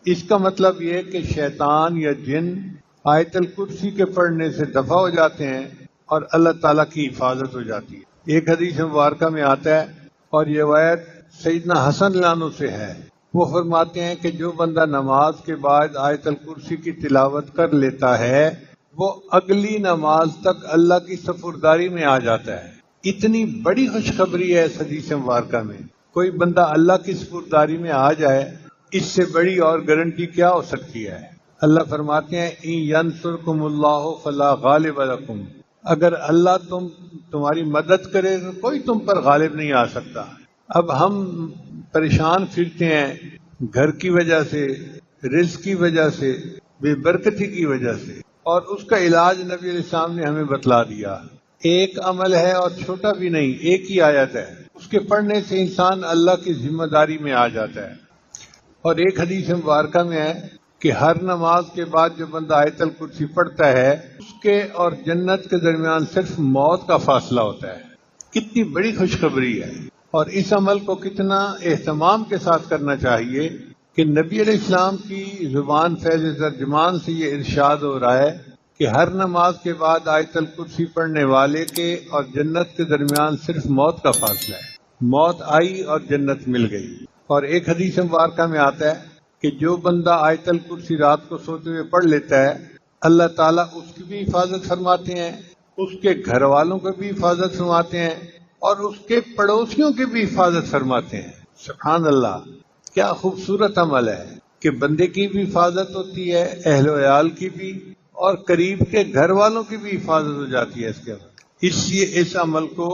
اس کا مطلب یہ کہ شیطان یا جن آیت الکرسی کے پڑھنے سے دفع ہو جاتے ہیں اور اللہ تعالیٰ کی حفاظت ہو جاتی ہے۔ ایک حدیث مبارکہ میں آتا ہے اور یہ روایت سیدنا حسن لانو سے ہے، وہ فرماتے ہیں کہ جو بندہ نماز کے بعد آیت الکرسی کی تلاوت کر لیتا ہے وہ اگلی نماز تک اللہ کی سپرداری میں آ جاتا ہے۔ اتنی بڑی خوشخبری ہے اس حدیث مبارکہ میں، کوئی بندہ اللہ کی سپرداری میں آ جائے، اس سے بڑی اور گارنٹی کیا ہو سکتی ہے؟ اللہ فرماتے ہیں ان ینصرکم اللہ فلا غالب لکم، اگر اللہ تمہاری مدد کرے تو کوئی تم پر غالب نہیں آ سکتا۔ اب ہم پریشان پھرتے ہیں گھر کی وجہ سے، رزق کی وجہ سے، بے برکتی کی وجہ سے، اور اس کا علاج نبی علیہ السلام نے ہمیں بتلا دیا۔ ایک عمل ہے اور چھوٹا بھی نہیں، ایک ہی آیت ہے، اس کے پڑھنے سے انسان اللہ کی ذمہ داری میں آ جاتا ہے۔ اور ایک حدیث مبارکہ میں ہے کہ ہر نماز کے بعد جو بندہ آیت الکرسی پڑھتا ہے اس کے اور جنت کے درمیان صرف موت کا فاصلہ ہوتا ہے۔ کتنی بڑی خوشخبری ہے، اور اس عمل کو کتنا اہتمام کے ساتھ کرنا چاہیے کہ نبی علیہ السلام کی زبان فیض ترجمان سے یہ ارشاد ہو رہا ہے کہ ہر نماز کے بعد آیت الکرسی پڑھنے والے کے اور جنت کے درمیان صرف موت کا فاصلہ ہے۔ موت آئی اور جنت مل گئی۔ اور ایک حدیث مبارکہ میں آتا ہے کہ جو بندہ آیت الکرسی رات کو سوتے ہوئے پڑھ لیتا ہے اللہ تعالیٰ اس کی بھی حفاظت فرماتے ہیں، اس کے گھر والوں کی بھی حفاظت فرماتے ہیں، اور اس کے پڑوسیوں کی بھی حفاظت فرماتے ہیں۔ سبحان اللہ، کیا خوبصورت عمل ہے کہ بندے کی بھی حفاظت ہوتی ہے، اہل و عیال کی بھی، اور قریب کے گھر والوں کی بھی حفاظت ہو جاتی ہے اس کے بعد۔ اس لیے اس عمل کو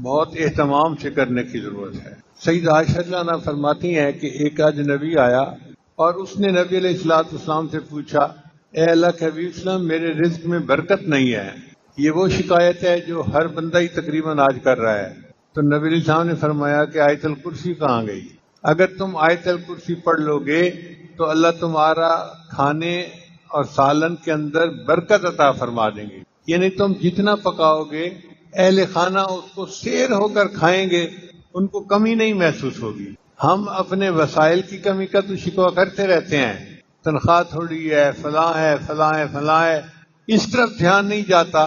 بہت اہتمام سے کرنے کی ضرورت ہے۔ سیدہ عائشہ رضی اللہ عنہا فرماتی ہیں کہ ایک اجنبی آیا اور اس نے نبی علیہ السلام سے پوچھا، اے اللہ کے حبیب وسلم، میرے رزق میں برکت نہیں ہے۔ یہ وہ شکایت ہے جو ہر بندہ ہی تقریباً آج کر رہا ہے۔ تو نبی علیہ السلام نے فرمایا کہ آیت الکرسی کہاں گئی؟ اگر تم آیت الکرسی پڑھ لو گے تو اللہ تمہارا کھانے اور سالن کے اندر برکت عطا فرما دیں گے، یعنی تم جتنا پکاؤ گے اہل خانہ اس کو سیر ہو کر کھائیں گے، ان کو کمی نہیں محسوس ہوگی۔ ہم اپنے وسائل کی کمی کا تو شکوہ کرتے رہتے ہیں، تنخواہ تھوڑی ہے، فلاں ہے، فلاں ہے، فلاں ہے، اس طرف دھیان نہیں جاتا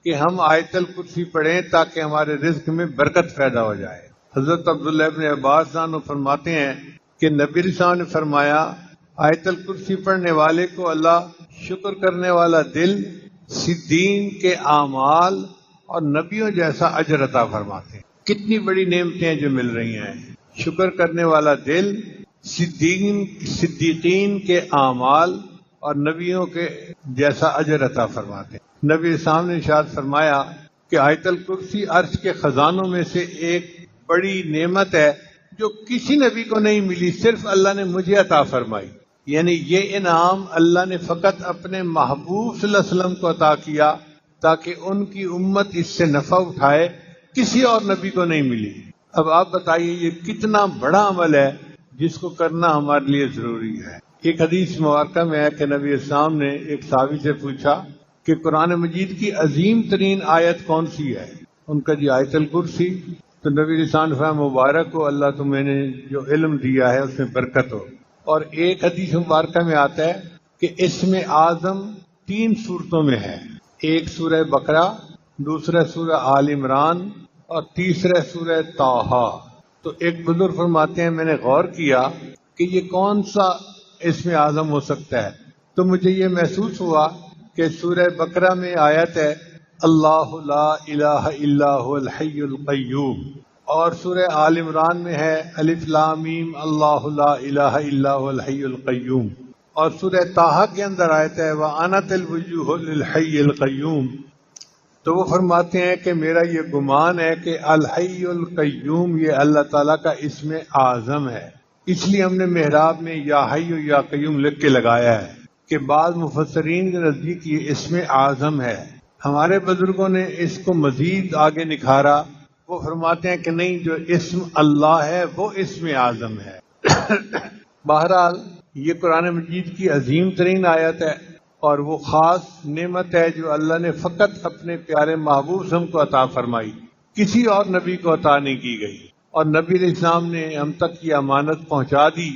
کہ ہم آیت الکرسی پڑھیں تاکہ ہمارے رزق میں برکت پیدا ہو جائے۔ حضرت عبداللہ ابن عباس عنہ فرماتے ہیں کہ نبی علیہ السلام نے فرمایا آیت الکرسی پڑھنے والے کو اللہ شکر کرنے والا دل، صدیقین کے اعمال اور نبیوں جیسا اجر عطا فرماتے ہیں۔ کتنی بڑی نعمتیں ہیں جو مل رہی ہیں، شکر کرنے والا دل، صدیقین کے اعمال اور نبیوں کے جیسا اجر عطا فرماتے ہیں۔ نبی اسلام نے ارشاد فرمایا کہ آیت الکرسی عرش کے خزانوں میں سے ایک بڑی نعمت ہے جو کسی نبی کو نہیں ملی، صرف اللہ نے مجھے عطا فرمائی۔ یعنی یہ انعام اللہ نے فقط اپنے محبوب صلی اللہ علیہ وسلم کو عطا کیا تاکہ ان کی امت اس سے نفع اٹھائے، کسی اور نبی کو نہیں ملی۔ اب آپ بتائیے یہ کتنا بڑا عمل ہے جس کو کرنا ہمارے لیے ضروری ہے۔ ایک حدیث مبارکہ میں ہے کہ نبی اسلام نے ایک صحابی سے پوچھا کہ قرآن مجید کی عظیم ترین آیت کون سی ہے؟ ان کا جی آیت الکرسی۔ تو نبی اسلام نے فرمایا مبارک ہو، اللہ تمہیں نے جو علم دیا ہے اس میں برکت ہو۔ اور ایک حدیث مبارکہ میں آتا ہے کہ اسم اعظم 3 صورتوں میں ہے، ایک سورہ بقرہ، دوسرا سورہ آل عمران اور تیسرا سورہ طٰہٰ۔ تو ایک بزرگ فرماتے ہیں میں نے غور کیا کہ یہ کون سا اسم اعظم ہو سکتا ہے، تو مجھے یہ محسوس ہوا کہ سورہ بقرہ میں آیت ہے اللہ لا الہ الا هو الحی القیوم، اور سورہ آل عمران میں ہے الف لام میم اللہ لا الہ الا هو الحی القیوم، اور سورہ طٰہٰ کے اندر آیت ہے وَأَنَتِ الْوُجُوهُ لِلْحَيِّ الْقَيُّومِ۔ تو وہ فرماتے ہیں کہ میرا یہ گمان ہے کہ الحی القیوم یہ اللہ تعالیٰ کا اسم اعظم ہے، اس لیے ہم نے محراب میں یا حی یا قیوم لکھ کے لگایا ہے کہ بعض مفسرین کے نزدیک یہ اسم اعظم ہے۔ ہمارے بزرگوں نے اس کو مزید آگے نکھارا، وہ فرماتے ہیں کہ نہیں، جو اسم اللہ ہے وہ اسم اعظم ہے۔ بہرحال یہ قرآن مجید کی عظیم ترین آیت ہے اور وہ خاص نعمت ہے جو اللہ نے فقط اپنے پیارے محبوب صلی اللہ علیہ وسلم کو عطا فرمائی، کسی اور نبی کو عطا نہیں کی گئی، اور نبی علیہ السلام نے ہم تک یہ امانت پہنچا دی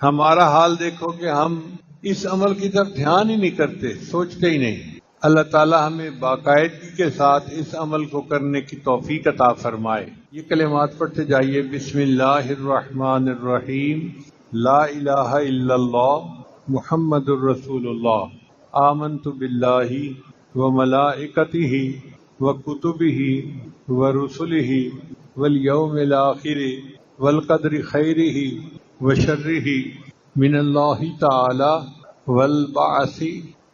ہمارا حال دیکھو کہ ہم اس عمل کی طرف دھیان ہی نہیں کرتے، سوچتے ہی نہیں۔ اللہ تعالی ہمیں باقاعدگی کے ساتھ اس عمل کو کرنے کی توفیق عطا فرمائے۔ یہ کلمات پڑھتے جائیے۔ بسم اللہ الرحمن الرحیم، لا الہ الا اللہ محمد الرسول اللہ، آمنت باللہ وملائکتہ وکتبہ ورسلہ والیوم الآخر والقدر خیرہ وشرہ من اللہ تعالی والبعث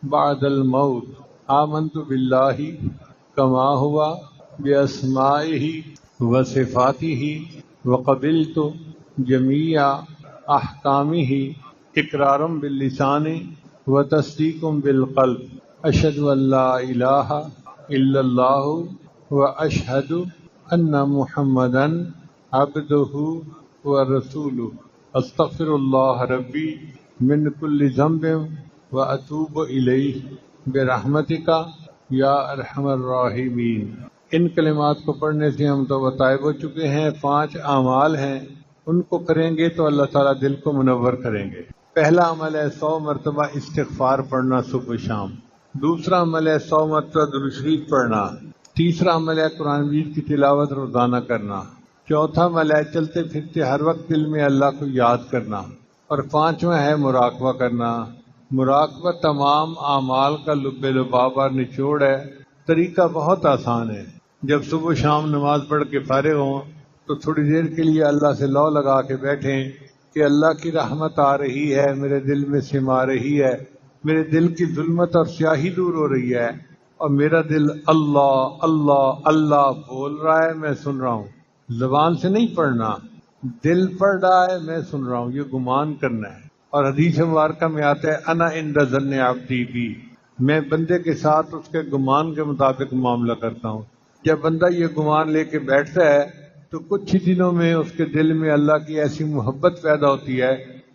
بعد الموت، آمنت باللہ کما ہوا باسمائہ وصفاتہ وقبلت جمیع احکامہ اقرارا باللسان وتصدیق بالقلب، اشہد ان لا الہ الا اللہ واشہد ان محمدا عبدہ ورسولہ، استغفر اللہ ربی من کل ذنب واتوب الیہ برحمتک یا ارحم الراحمین۔ ان کلمات کو پڑھنے سے ہم تو بتائب ہو چکے ہیں 5 اعمال ہیں، ان کو کریں گے تو اللہ تعالیٰ دل کو منور کریں گے۔ پہلا عمل ہے 100 مرتبہ استغفار پڑھنا صبح و شام، دوسرا عمل ہے 100 مرتبہ درود شریف پڑھنا، تیسرا عمل ہے قرآن مجید کی تلاوت روزانہ کرنا، چوتھا عمل ہے چلتے پھرتے ہر وقت دل میں اللہ کو یاد کرنا، اور 5واں ہے مراقبہ کرنا۔ مراقبہ تمام اعمال کا لب لباب اور نچوڑ ہے۔ طریقہ بہت آسان ہے۔ جب صبح و شام نماز پڑھ کے فارغ ہوں تو تھوڑی دیر کے لیے اللہ سے لو لگا کے بیٹھیں کہ اللہ کی رحمت آ رہی ہے، میرے دل میں سما رہی ہے، میرے دل کی ظلمت اور سیاہی دور ہو رہی ہے، اور میرا دل اللہ اللہ اللہ بول رہا ہے، میں سن رہا ہوں۔ زبان سے نہیں پڑھنا، دل پڑھ رہا ہے، میں سن رہا ہوں، یہ گمان کرنا ہے۔ اور حدیث مبارکہ میں آتا ہے انا عند ظن عبدی بی، میں بندے کے ساتھ اس کے گمان کے مطابق معاملہ کرتا ہوں۔ جب بندہ یہ گمان لے کے بیٹھتا ہے تو کچھ ہی دنوں میں اس کے دل میں اللہ کی ایسی محبت پیدا ہوتی ہے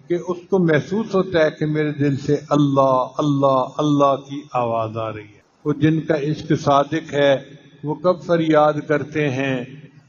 کہ اس کو محسوس ہوتا ہے کہ میرے دل سے اللہ اللہ اللہ کی آواز آ رہی ہے۔ وہ جن کا عشق صادق ہے وہ کب فریاد کرتے ہیں،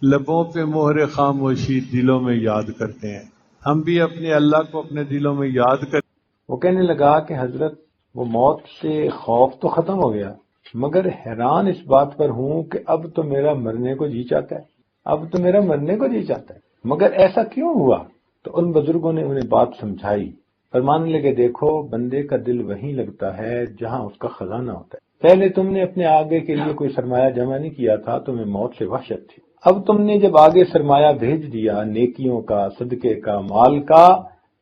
لبوں پہ مہر خاموشی دلوں میں یاد کرتے ہیں۔ ہم بھی اپنے اللہ کو اپنے دلوں میں یاد کریں۔ وہ کہنے لگا کہ حضرت وہ موت سے خوف تو ختم ہو گیا، مگر حیران اس بات پر ہوں کہ اب تو میرا مرنے کو جی چاہتا ہے، اب تو میرا مرنے کو جی چاہتا ہے، مگر ایسا کیوں ہوا؟ تو ان بزرگوں نے انہیں بات سمجھائی، فرمانے لگے دیکھو بندے کا دل وہیں لگتا ہے جہاں اس کا خزانہ ہوتا ہے۔ پہلے تم نے اپنے آگے کے لیے کوئی سرمایہ جمع نہیں کیا تھا، تمہیں موت سے وحشت تھی، اب تم نے جب آگے سرمایہ بھیج دیا نیکیوں کا، صدقے کا، مال کا،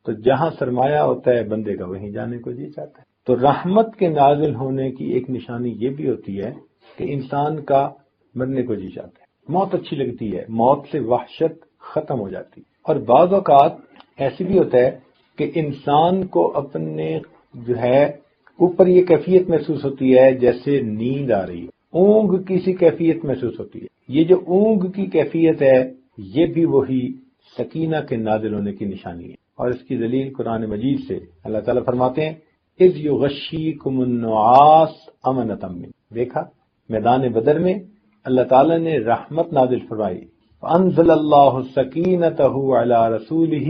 تو جہاں سرمایہ ہوتا ہے بندے کا وہیں جانے کو جی چاہتا ہے۔ تو رحمت کے نازل ہونے کی ایک نشانی یہ بھی ہوتی ہے کہ انسان کا مرنے کو جی چاہتا ہے، موت اچھی لگتی ہے، موت سے وحشت ختم ہو جاتی ہے۔ اور بعض اوقات ایسی بھی ہوتا ہے کہ انسان کو اپنے جو ہے اوپر یہ کیفیت محسوس ہوتی ہے جیسے نیند آ رہی ہے، اونگ کی سی کیفیت محسوس ہوتی ہے۔ یہ جو اونگ کی کیفیت ہے یہ بھی وہی سکینہ کے نازل ہونے کی نشانی ہے، اور اس کی دلیل قرآن مجید سے اللہ تعالیٰ فرماتے ہیں اذ یغشیکم النعاس امنۃ من، دیکھا میدان بدر میں اللہ تعالیٰ نے رحمت نازل فرمائی، فانزل اللہ سکینتہ علی رسولہ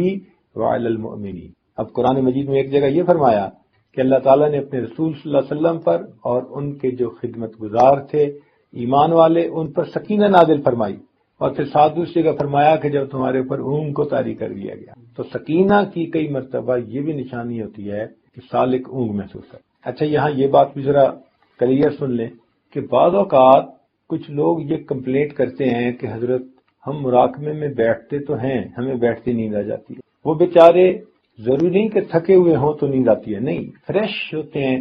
وعلی المؤمنین۔ اب قرآن مجید میں ایک جگہ یہ فرمایا کہ اللہ تعالیٰ نے اپنے رسول صلی اللہ علیہ وسلم پر اور ان کے جو خدمت گزار تھے ایمان والے ان پر سکینہ نازل فرمائی، اور پھر ساتھ دوسری جگہ فرمایا کہ جب تمہارے اوپر اونگ کو طاری کر دیا گیا۔ تو سکینہ کی کئی مرتبہ یہ بھی نشانی ہوتی ہے کہ سالک اونگ محسوس ہے۔ اچھا یہاں یہ بات بھی ذرا کلیئر سن لیں کہ بعض اوقات کچھ لوگ یہ کمپلینٹ کرتے ہیں کہ حضرت ہم مراقبے میں بیٹھتے تو ہیں، ہمیں بیٹھتے نیند آ جاتی ہے۔ وہ بیچارے ضروری نہیں کہ تھکے ہوئے ہوں تو نیند آتی ہے، نہیں، فریش ہوتے ہیں،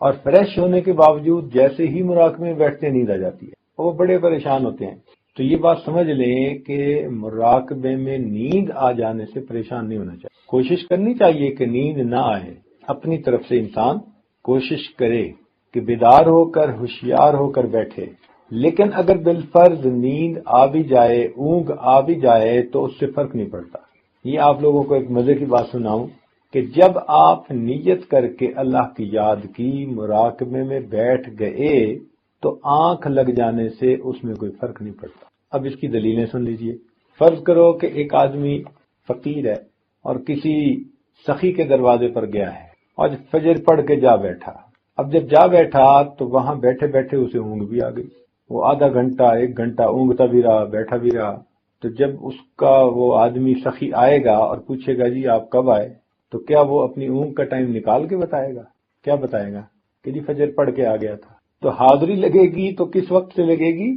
اور فریش ہونے کے باوجود جیسے ہی مراقبے میں بیٹھتے نیند آ جاتی ہے، وہ بڑے پریشان ہوتے ہیں۔ تو یہ بات سمجھ لیں کہ مراقبے میں نیند آ جانے سے پریشان نہیں ہونا چاہیے، کوشش کرنی چاہیے کہ نیند نہ آئے، اپنی طرف سے انسان کوشش کرے کہ بیدار ہو کر ہوشیار ہو کر بیٹھے، لیکن اگر بالفرض نیند آ بھی جائے، اونگ آ بھی جائے تو اس سے فرق نہیں پڑتا۔ یہ آپ لوگوں کو ایک مزے کی بات سناؤں کہ جب آپ نیت کر کے اللہ کی یاد کی، مراقبے میں بیٹھ گئے تو آنکھ لگ جانے سے اس میں کوئی فرق نہیں پڑتا۔ اب اس کی دلیلیں سن لیجئے۔ فرض کرو کہ ایک آدمی فقیر ہے اور کسی سخی کے دروازے پر گیا ہے اور فجر پڑھ کے جا بیٹھا. اب جب جا بیٹھا تو وہاں بیٹھے بیٹھے اسے اونگ بھی آ گئی. وہ آدھا گھنٹہ 1 گھنٹہ اونگتا بھی رہا، بیٹھا بھی رہا. تو جب اس کا وہ آدمی سخی آئے گا اور پوچھے گا جی آپ کب آئے، تو کیا وہ اپنی اونگ کا ٹائم نکال کے بتائے گا؟ کیا بتائے گا کہ جی فجر پڑھ کے آ گیا تھا. تو حاضری لگے گی تو کس وقت سے لگے گی؟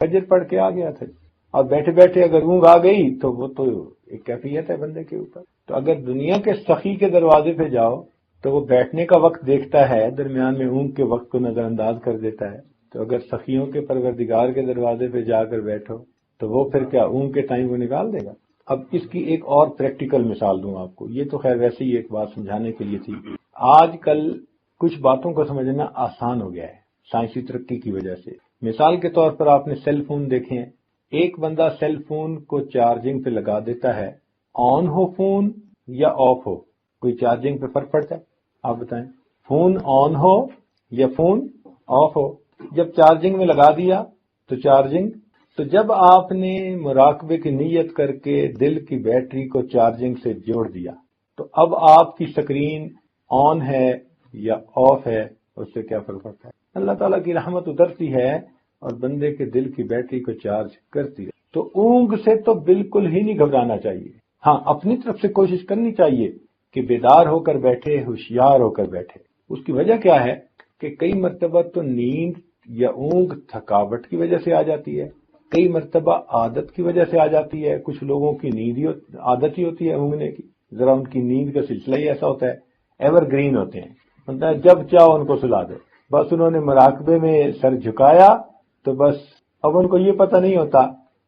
فجر پڑھ کے آ گیا تھا. اور بیٹھے بیٹھے اگر اونگ آ گئی تو وہ تو ایک کیفیت ہے بندے کے اوپر. تو اگر دنیا کے سخی کے دروازے پہ جاؤ تو وہ بیٹھنے کا وقت دیکھتا ہے، درمیان میں اونگ کے وقت کو نظر انداز کر دیتا ہے. تو اگر سخیوں کے پروردگار کے دروازے پہ جا کر بیٹھو تو وہ پھر کیا اونگ کے ٹائم کو نکال دے گا؟ اب اس کی ایک اور پریکٹیکل مثال دوں آپ کو. یہ تو خیر ویسے ہی ایک بات سمجھانے کے لیے تھی. آج کل کچھ باتوں کو سمجھنا آسان ہو گیا ہے سائنسی ترقی کی وجہ سے. مثال کے طور پر آپ نے سیل فون دیکھے ہیں. ایک بندہ سیل فون کو چارجنگ پہ لگا دیتا ہے، آن ہو فون یا آف ہو، کوئی چارجنگ پہ فرق پڑتا ہے؟ آپ بتائیں. فون آن ہو یا فون آف ہو، جب چارجنگ میں لگا دیا تو چارجنگ. تو جب آپ نے مراقبے کی نیت کر کے دل کی بیٹری کو چارجنگ سے جوڑ دیا تو اب آپ کی سکرین آن ہے یا آف ہے، اس سے کیا فرق پڑتا ہے؟ اللہ تعالیٰ کی رحمت اترتی ہے اور بندے کے دل کی بیٹری کو چارج کرتی ہے. تو اونگ سے تو بالکل ہی نہیں گھبرانا چاہیے. ہاں اپنی طرف سے کوشش کرنی چاہیے کہ بیدار ہو کر بیٹھے، ہوشیار ہو کر بیٹھے. اس کی وجہ کیا ہے کہ کئی مرتبہ تو نیند یا اونگ تھکاوٹ کی وجہ سے آ جاتی ہے، کئی مرتبہ عادت کی وجہ سے آ جاتی ہے. کچھ لوگوں کی نیند ہی عادت ہی ہوتی ہے اونگنے کی. ذرا ان کی نیند کا سلسلہ ہی ایسا ہوتا ہے، ایور گرین ہوتے ہیں. مطلب ہے جب چاہو ان کو سلا دو. بس انہوں نے مراقبے میں سر جھکایا تو بس اب ان کو یہ پتہ نہیں ہوتا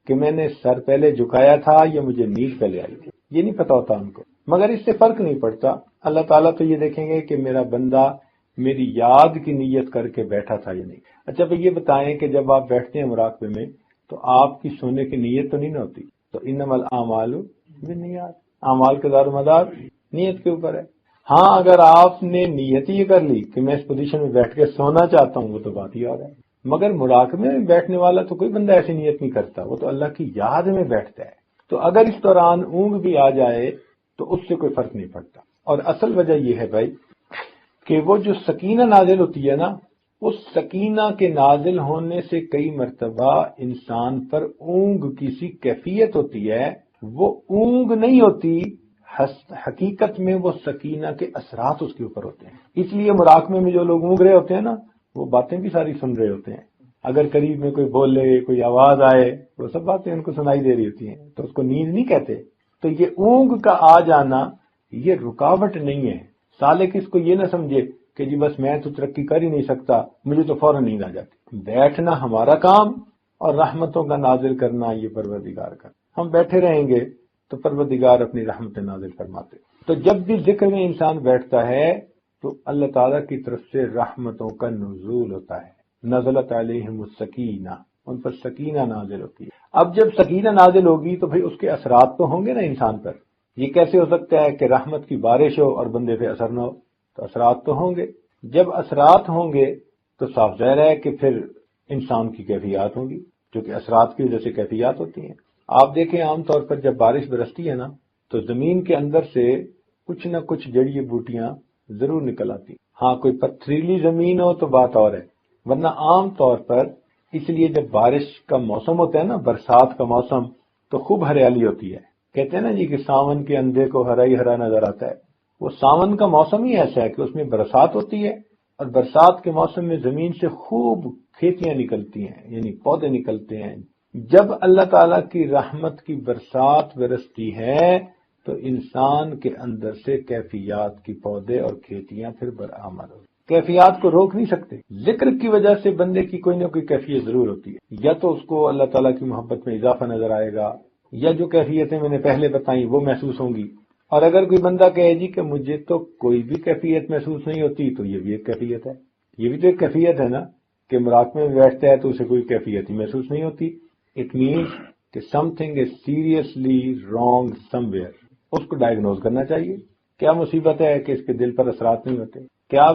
کہ میں نے سر پہلے جھکایا تھا یا مجھے نیند پہلے آئی تھی. یہ نہیں پتہ ہوتا ان کو، مگر اس سے فرق نہیں پڑتا. اللہ تعالیٰ تو یہ دیکھیں گے کہ میرا بندہ میری یاد کی نیت کر کے بیٹھا تھا یا نہیں. اچھا بھئی یہ بتائیں کہ جب آپ بیٹھتے ہیں مراقبے میں تو آپ کی سونے کی نیت تو نہیں نہ ہوتی. تو انما الاعمال بالنیات، اعمال کا دار و مدار نیت کے اوپر ہے. ہاں اگر آپ نے نیت ہی کر لی کہ میں اس پوزیشن میں بیٹھ کے سونا چاہتا ہوں، وہ تو بات ہی اور ہے. مگر مراقبے میں بیٹھنے والا تو کوئی بندہ ایسی نیت نہیں کرتا، وہ تو اللہ کی یاد میں بیٹھتا ہے. تو اگر اس دوران اونگ بھی آ جائے تو اس سے کوئی فرق نہیں پڑتا. اور اصل وجہ یہ ہے بھائی کہ وہ جو سکینہ نازل ہوتی ہے نا، اس سکینہ کے نازل ہونے سے کئی مرتبہ انسان پر اونگ کی سی کیفیت ہوتی ہے. وہ اونگ نہیں ہوتی، حقیقت میں وہ سکینہ کے اثرات اس کے اوپر ہوتے ہیں. اس لیے مراقبے میں جو لوگ اونگ رہے ہوتے ہیں نا، وہ باتیں بھی ساری سن رہے ہوتے ہیں. اگر قریب میں کوئی بولے، کوئی آواز آئے، وہ سب باتیں ان کو سنائی دے رہی ہوتی ہیں. تو اس کو نیند نہیں کہتے. تو یہ اونگ کا آ جانا یہ رکاوٹ نہیں ہے. سالک اس کو یہ نہ سمجھے کہ جی بس میں تو ترقی کر ہی نہیں سکتا، مجھے تو فوراً نیند آ جاتی. بیٹھنا ہمارا کام اور رحمتوں کا نازل کرنا یہ پروردگار کا. ہم بیٹھے رہیں گے تو پروردگار اپنی رحمت نازل فرماتے. تو جب بھی ذکر میں انسان بیٹھتا ہے تو اللہ تعالیٰ کی طرف سے رحمتوں کا نزول ہوتا ہے. نزلت علیہم السکینہ، ان پر سکینہ نازل ہوتی ہے. اب جب سکینہ نازل ہوگی تو بھئی اس کے اثرات تو ہوں گے نا انسان پر. یہ کیسے ہو سکتا ہے کہ رحمت کی بارش ہو اور بندے پہ اثر نہ ہو؟ تو اثرات تو ہوں گے. جب اثرات ہوں گے تو صاف ظاہر ہے کہ پھر انسان کی کیفیات ہوں گی، جو کہ اثرات کی وجہ سے کیفیات ہوتی ہیں. آپ دیکھیں عام طور پر جب بارش برستی ہے نا تو زمین کے اندر سے کچھ نہ کچھ جڑی بوٹیاں ضرور نکل آتی. ہاں کوئی پتھریلی زمین ہو تو بات اور ہے، ورنہ عام طور پر اس لیے جب بارش کا موسم ہوتا ہے نا، برسات کا موسم، تو خوب ہریالی ہوتی ہے. کہتے ہیں نا جی کہ ساون کے اندھے کو ہرا ہی ہرا نظر آتا ہے. وہ ساون کا موسم ہی ایسا ہے کہ اس میں برسات ہوتی ہے اور برسات کے موسم میں زمین سے خوب کھیتیاں نکلتی ہیں، یعنی پودے نکلتے ہیں. جب اللہ تعالیٰ کی رحمت کی برسات برستی ہے تو انسان کے اندر سے کیفیات کی پودے اور کھیتیاں پھر برآمد ہوتی. کیفیات کو روک نہیں سکتے. ذکر کی وجہ سے بندے کی کوئی نہ کوئی کیفیت ضرور ہوتی ہے. یا تو اس کو اللہ تعالیٰ کی محبت میں اضافہ نظر آئے گا، یا جو کیفیتیں میں نے پہلے بتائیں وہ محسوس ہوں گی. اور اگر کوئی بندہ کہے جی کہ مجھے تو کوئی بھی کیفیت محسوس نہیں ہوتی، تو یہ بھی ایک کیفیت ہے. یہ بھی تو ایک کیفیت ہے نا کہ مراقبے میں بیٹھتا ہے تو اسے کوئی کیفیت ہی محسوس نہیں ہوتی. اٹ مینس کہ something is seriously wrong somewhere. اس کو ڈائگنوز کرنا چاہیے. کیا مصیبت ہے کہ اس کے دل پر اثرات نہیں ہوتے؟ کیا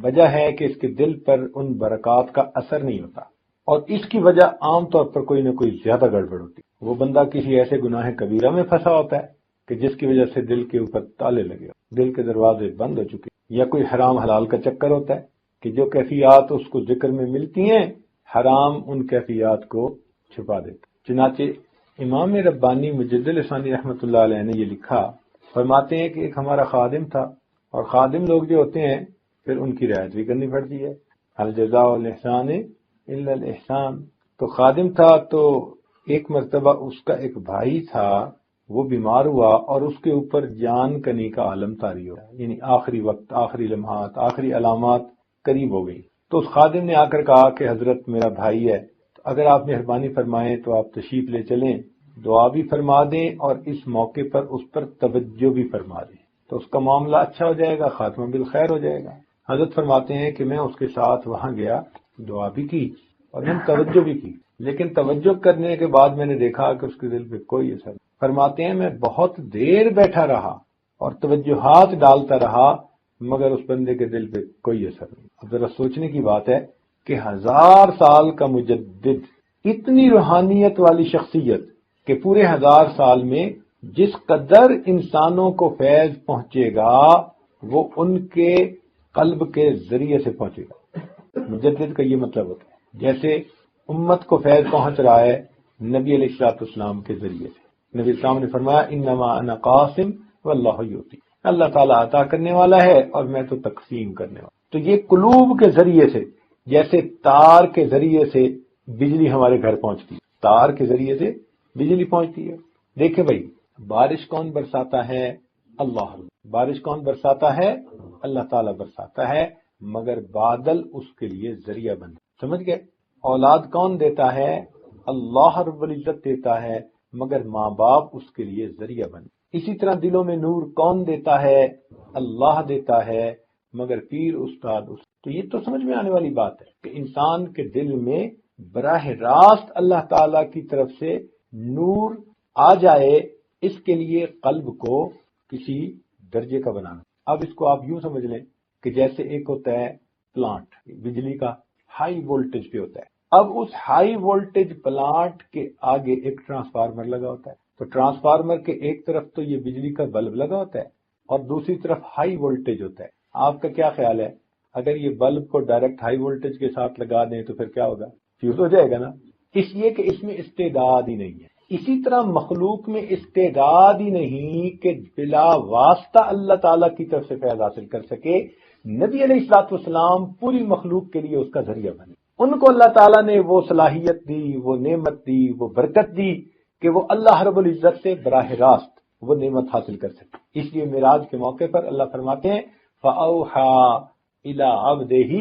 وجہ ہے کہ اس کے دل پر ان برکات کا اثر نہیں ہوتا؟ اور اس کی وجہ عام طور پر کوئی نہ کوئی زیادہ گڑبڑ ہوتی. وہ بندہ کسی ایسے گناہ کبیرہ میں پھنسا ہوتا ہے کہ جس کی وجہ سے دل کے اوپر تالے لگے ہو، دل کے دروازے بند ہو چکے، یا کوئی حرام حلال کا چکر ہوتا ہے کہ جو کیفیات اس کو ذکر میں ملتی ہیں حرام ان کیفیات کو چھپا دیتا۔ چنانچہ امام ربانی مجدد لسانی رحمۃ اللہ علیہ نے یہ لکھا، فرماتے ہیں کہ ایک ہمارا خادم تھا، اور خادم لوگ جو ہوتے ہیں پھر ان کی رعایت بھی کرنی پڑتی ہے، الجزاء الاحسان الا الاحسان۔ تو خادم تھا، تو ایک مرتبہ اس کا ایک بھائی تھا، وہ بیمار ہوا اور اس کے اوپر جان کنی کا عالم طاری ہوا، یعنی آخری وقت، آخری لمحات، آخری علامات قریب ہو گئی۔ تو اس خادم نے آ کر کہا کہ حضرت میرا بھائی ہے، تو اگر آپ مہربانی فرمائیں تو آپ تشریف لے چلیں، دعا بھی فرما دیں اور اس موقع پر اس پر توجہ بھی فرما دیں، تو اس کا معاملہ اچھا ہو جائے گا، خاتمہ بالخیر ہو جائے گا۔ حضرت فرماتے ہیں کہ میں اس کے ساتھ وہاں گیا، دعا بھی کی اور میں توجہ بھی کی، لیکن توجہ کرنے کے بعد میں نے دیکھا کہ اس کے دل پہ کوئی اثر نہیں۔ فرماتے ہیں میں بہت دیر بیٹھا رہا اور توجہات ڈالتا رہا، مگر اس بندے کے دل پہ کوئی اثر نہیں۔ اب ذرا سوچنے کی بات ہے کہ 1000 سال کا مجدد، اتنی روحانیت والی شخصیت کہ پورے 1000 سال میں جس قدر انسانوں کو فیض پہنچے گا وہ ان کے قلب کے ذریعے سے پہنچے گا۔ مجدد کا یہ مطلب ہوتا ہے جیسے امت کو فیض پہنچ رہا ہے نبی علیہ الصلوۃ والسلام کے ذریعے سے۔ نبی السلام نے فرمایا انما انا قاسم واللہ یؤتی، اللہ تعالیٰ عطا کرنے والا ہے اور میں تو تقسیم کرنے والا۔ تو یہ قلوب کے ذریعے سے، جیسے تار کے ذریعے سے بجلی ہمارے گھر پہنچتی ہے، تار کے ذریعے سے بجلی پہنچتی ہے۔ دیکھیں بھائی، بارش کون برساتا ہے؟ اللہ۔ بارش کون برساتا ہے؟ اللہ تعالیٰ برساتا ہے، مگر بادل اس کے لیے ذریعہ بن، سمجھ گئے؟ اولاد کون دیتا ہے؟ اللہ رب العزت دیتا ہے، مگر ماں باپ اس کے لیے ذریعہ بن۔ اسی طرح دلوں میں نور کون دیتا ہے؟ اللہ دیتا ہے، مگر پیر استاد اس۔ تو یہ تو سمجھ میں آنے والی بات ہے کہ انسان کے دل میں براہ راست اللہ تعالی کی طرف سے نور آ جائے، اس کے لیے قلب کو کسی درجے کا بنانا۔ اب اس کو آپ یوں سمجھ لیں کہ جیسے ایک ہوتا ہے پلانٹ بجلی کا، ہائی وولٹیج پہ ہوتا ہے، اب اس ہائی وولٹیج پلانٹ کے آگے ایک ٹرانسفارمر لگا ہوتا ہے، تو ٹرانسفارمر کے ایک طرف تو یہ بجلی کا بلب لگا ہوتا ہے اور دوسری طرف ہائی وولٹیج ہوتا ہے۔ آپ کا کیا خیال ہے اگر یہ بلب کو ڈائریکٹ ہائی وولٹیج کے ساتھ لگا دیں تو پھر کیا ہوگا؟ فیوز ہو جائے گا نا، اس لیے کہ اس میں استعداد ہی نہیں ہے۔ اسی طرح مخلوق میں استعداد ہی نہیں کہ بلا واسطہ اللہ تعالیٰ کی طرف سے فیض حاصل کر سکے۔ نبی علیہ الصلوۃ والسلام پوری مخلوق کے لیے اس کا ذریعہ بنے، ان کو اللہ تعالیٰ نے وہ صلاحیت دی، وہ نعمت دی، وہ برکت دی کہ وہ اللہ رب العزت سے براہ راست وہ نعمت حاصل کر سکے۔ اس لیے معراج کے موقع پر اللہ فرماتے ہیں فَأَوْحَىٰ إِلَىٰ عَبْدِهِ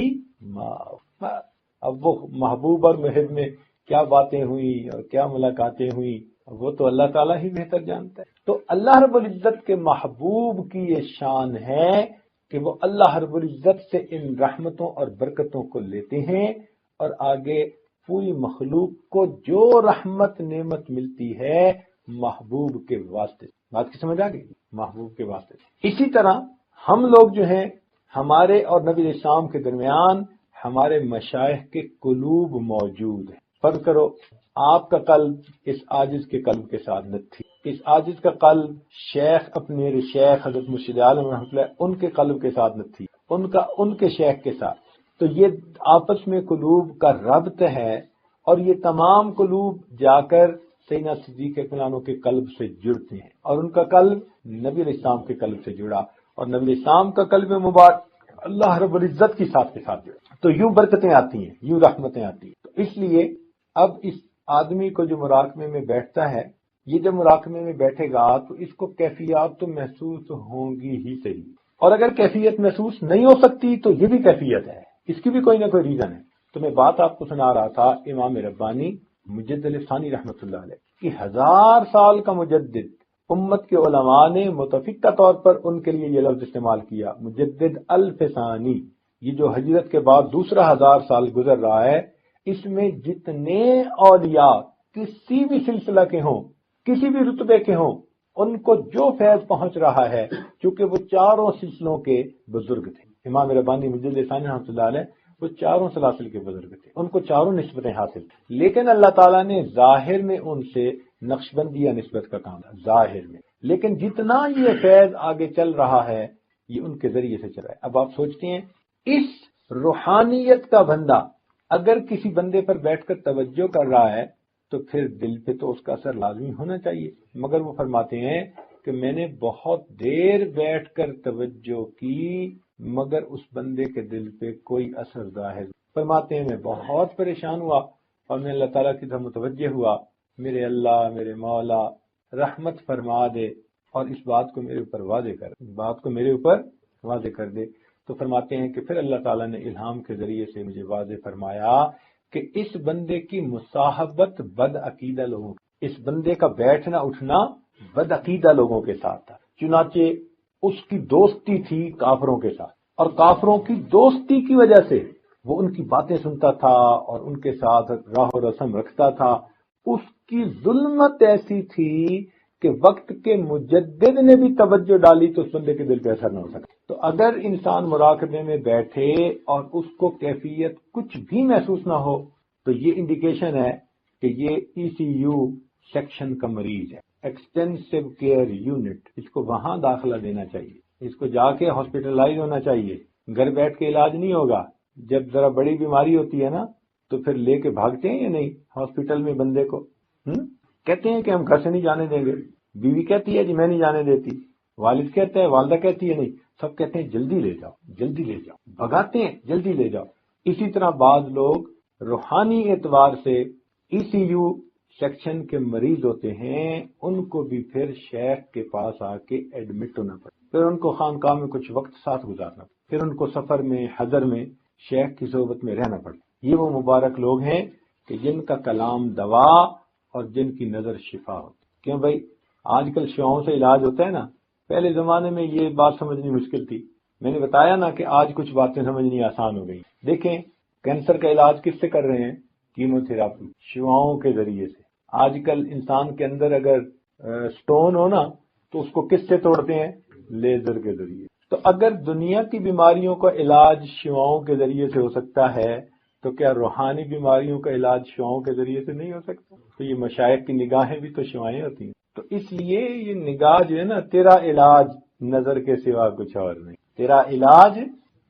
مَا أَوْحَىٰ۔ اب وہ محبوب اور محب میں کیا باتیں ہوئی اور کیا ملاقاتیں ہوئی وہ تو اللہ تعالیٰ ہی بہتر جانتا ہے۔ تو اللہ رب العزت کے محبوب کی یہ شان ہے کہ وہ اللہ رب العزت سے ان رحمتوں اور برکتوں کو لیتے ہیں اور آگے پوری مخلوق کو جو رحمت نعمت ملتی ہے محبوب کے واسطے۔ بات کی سمجھ آ گئی؟ محبوب کے واسطے۔ اسی طرح ہم لوگ جو ہیں، ہمارے اور نبی علیہ السلام کے درمیان ہمارے مشائخ کے قلوب موجود ہیں۔ فرض کرو آپ کا قلب اس عاجز کے قلب کے ساتھ نہ تھی، اس عاجز کا قلب شیخ اپنے شیخ حضرت مرشد عالم رحمۃ اللہ ان کے قلب کے ساتھ نہ تھی، ان کے شیخ کے ساتھ، تو یہ آپس میں قلوب کا ربط ہے، اور یہ تمام قلوب جا کر سیدنا صدیق اکبر کے قلب سے جڑتے ہیں، اور ان کا قلب نبی علیہ السلام کے قلب سے جڑا، اور نبی علیہ السلام کا قلب مبارک اللہ رب العزت کی ساتھ کے ساتھ جڑا، تو یوں برکتیں آتی ہیں، یوں رحمتیں آتی ہیں۔ تو اس لیے اب اس آدمی کو جو مراقبے میں بیٹھتا ہے، یہ جب مراقبے میں بیٹھے گا تو اس کو کیفیات تو محسوس ہوں گی ہی صحیح، اور اگر کیفیت محسوس نہیں ہو سکتی تو یہ بھی کیفیت ہے، اس کی بھی کوئی نہ کوئی ریزن ہے۔ تو میں بات آپ کو سنا رہا تھا امام ربانی مجدد لسانی رحمۃ اللہ علیہ کہ 1000 سال کا مجدد، امت کے علماء نے متفقہ طور پر ان کے لیے یہ لفظ استعمال کیا مجدد الف ثانی، یہ جو ہجرت کے بعد دوسرا 1000 سال گزر رہا ہے، اس میں جتنے اولیاء کسی بھی سلسلہ کے ہوں، کسی بھی رتبے کے ہوں، ان کو جو فیض پہنچ رہا ہے، چونکہ وہ چاروں سلسلوں کے بزرگ تھے، امام ربانی مجدد لسانی رحمۃ اللہ علیہ وہ چاروں سلاسل کے بزرگ تھے، ان کو چاروں نسبتیں حاصل تھیں، لیکن اللہ تعالیٰ نے ظاہر میں ان سے نقشبندی یا نسبت کا کام ہے ظاہر میں، لیکن جتنا یہ فیض آگے چل رہا ہے یہ ان کے ذریعے سے چل رہا ہے۔ اب آپ سوچتے ہیں اس روحانیت کا بندہ اگر کسی بندے پر بیٹھ کر توجہ کر رہا ہے تو پھر دل پہ تو اس کا اثر لازمی ہونا چاہیے، مگر وہ فرماتے ہیں کہ میں نے بہت دیر بیٹھ کر توجہ کی مگر اس بندے کے دل پہ کوئی اثر ظاہر۔ فرماتے ہیں میں بہت پریشان ہوا اور میں اللہ تعالیٰ کی طرف متوجہ ہوا، میرے اللہ میرے مولا رحمت فرما دے اور اس بات کو میرے اوپر واضح کر، اس بات کو میرے اوپر واضح کر دے۔ تو فرماتے ہیں کہ پھر اللہ تعالیٰ نے الہام کے ذریعے سے مجھے واضح فرمایا کہ اس بندے کی مصاحبت بد عقیدہ لوگوں کی، اس بندے کا بیٹھنا اٹھنا بد عقیدہ لوگوں کے ساتھ تھا، چنانچہ اس کی دوستی تھی کافروں کے ساتھ، اور کافروں کی دوستی کی وجہ سے وہ ان کی باتیں سنتا تھا اور ان کے ساتھ راہ و رسم رکھتا تھا۔ اس کی ظلمت ایسی تھی کہ وقت کے مجدد نے بھی توجہ ڈالی تو اس بندے کے دل پہ اثر نہ ہو سکتا۔ تو اگر انسان مراقبے میں بیٹھے اور اس کو کیفیت کچھ بھی محسوس نہ ہو تو یہ انڈیکیشن ہے کہ یہ ای سی یو سیکشن کا مریض ہے، ایکسٹینسو کیئر یونٹ، اس کو وہاں داخلہ دینا چاہیے، اس کو جا کے ہاسپٹلائز ہونا چاہیے، گھر بیٹھ کے علاج نہیں ہوگا۔ جب ذرا بڑی بیماری ہوتی ہے نا تو پھر لے کے بھاگتے ہیں یا نہیں ہاسپٹل میں بندے کو، کہتے ہیں کہ ہم گھر سے نہیں جانے دیں گے، بیوی کہتی ہے جی میں نہیں جانے دیتی، والد کہتا ہے، والدہ کہتی ہے نہیں، سب کہتے ہیں جلدی لے جاؤ جلدی لے جاؤ، بھگاتے ہیں جلدی لے جاؤ۔ اسی طرح بعض لوگ روحانی اعتبار سے ای سی یو سیکشن کے مریض ہوتے ہیں، ان کو بھی پھر شیخ کے پاس آ کے ایڈمٹ ہونا پڑتا، پھر ان کو خانقاہ میں کچھ وقت ساتھ گزارنا، پھر ان کو سفر میں حضر میں شیخ کی صحبت میں رہنا پڑتا۔ یہ وہ مبارک لوگ ہیں کہ جن کا کلام دوا اور جن کی نظر شفا ہوتی۔ کیوں بھائی آج کل شعاؤں سے علاج ہوتا ہے نا، پہلے زمانے میں یہ بات سمجھنی مشکل تھی، میں نے بتایا نا کہ آج کچھ باتیں سمجھنی آسان ہو گئی۔ دیکھیں کینسر کا علاج کس سے کر رہے ہیں؟ کیمو تھراپی، شعاؤں کے ذریعے سے۔ آج کل انسان کے اندر اگر سٹون ہو نا تو اس کو کس سے توڑتے ہیں؟ لیزر کے ذریعے۔ تو اگر دنیا کی بیماریوں کا علاج شعاؤں کے ذریعے سے ہو سکتا ہے تو کیا روحانی بیماریوں کا علاج شعاؤں کے ذریعے سے نہیں ہو سکتا؟ تو یہ مشائخ کی نگاہیں بھی تو شعائیں ہوتی ہیں۔ تو اس لیے یہ نگاہ جو ہے نا، تیرا علاج نظر کے سوا کچھ اور نہیں، تیرا علاج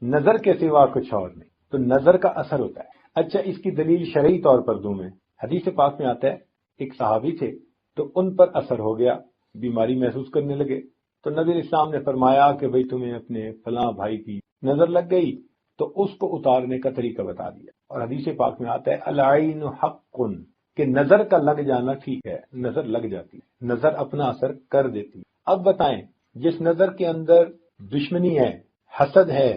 نظر کے سوا کچھ اور نہیں، تو نظر کا اثر ہوتا ہے۔ اچھا اس کی دلیل شرعی طور پر دوں میں، حدیث پاک میں آتا ہے ایک صحابی تھے تو ان پر اثر ہو گیا، بیماری محسوس کرنے لگے، تو نبی اسلام نے فرمایا کہ بھئی تمہیں اپنے فلاں بھائی کی نظر لگ گئی تو اس کو اتارنے کا طریقہ بتا دیا۔ اور حدیث پاک میں آتا ہے العین حق، کہ نظر کا لگ جانا ٹھیک ہے، نظر لگ جاتی ہے، نظر اپنا اثر کر دیتی ہے۔ اب بتائیں جس نظر کے اندر دشمنی ہے، حسد ہے،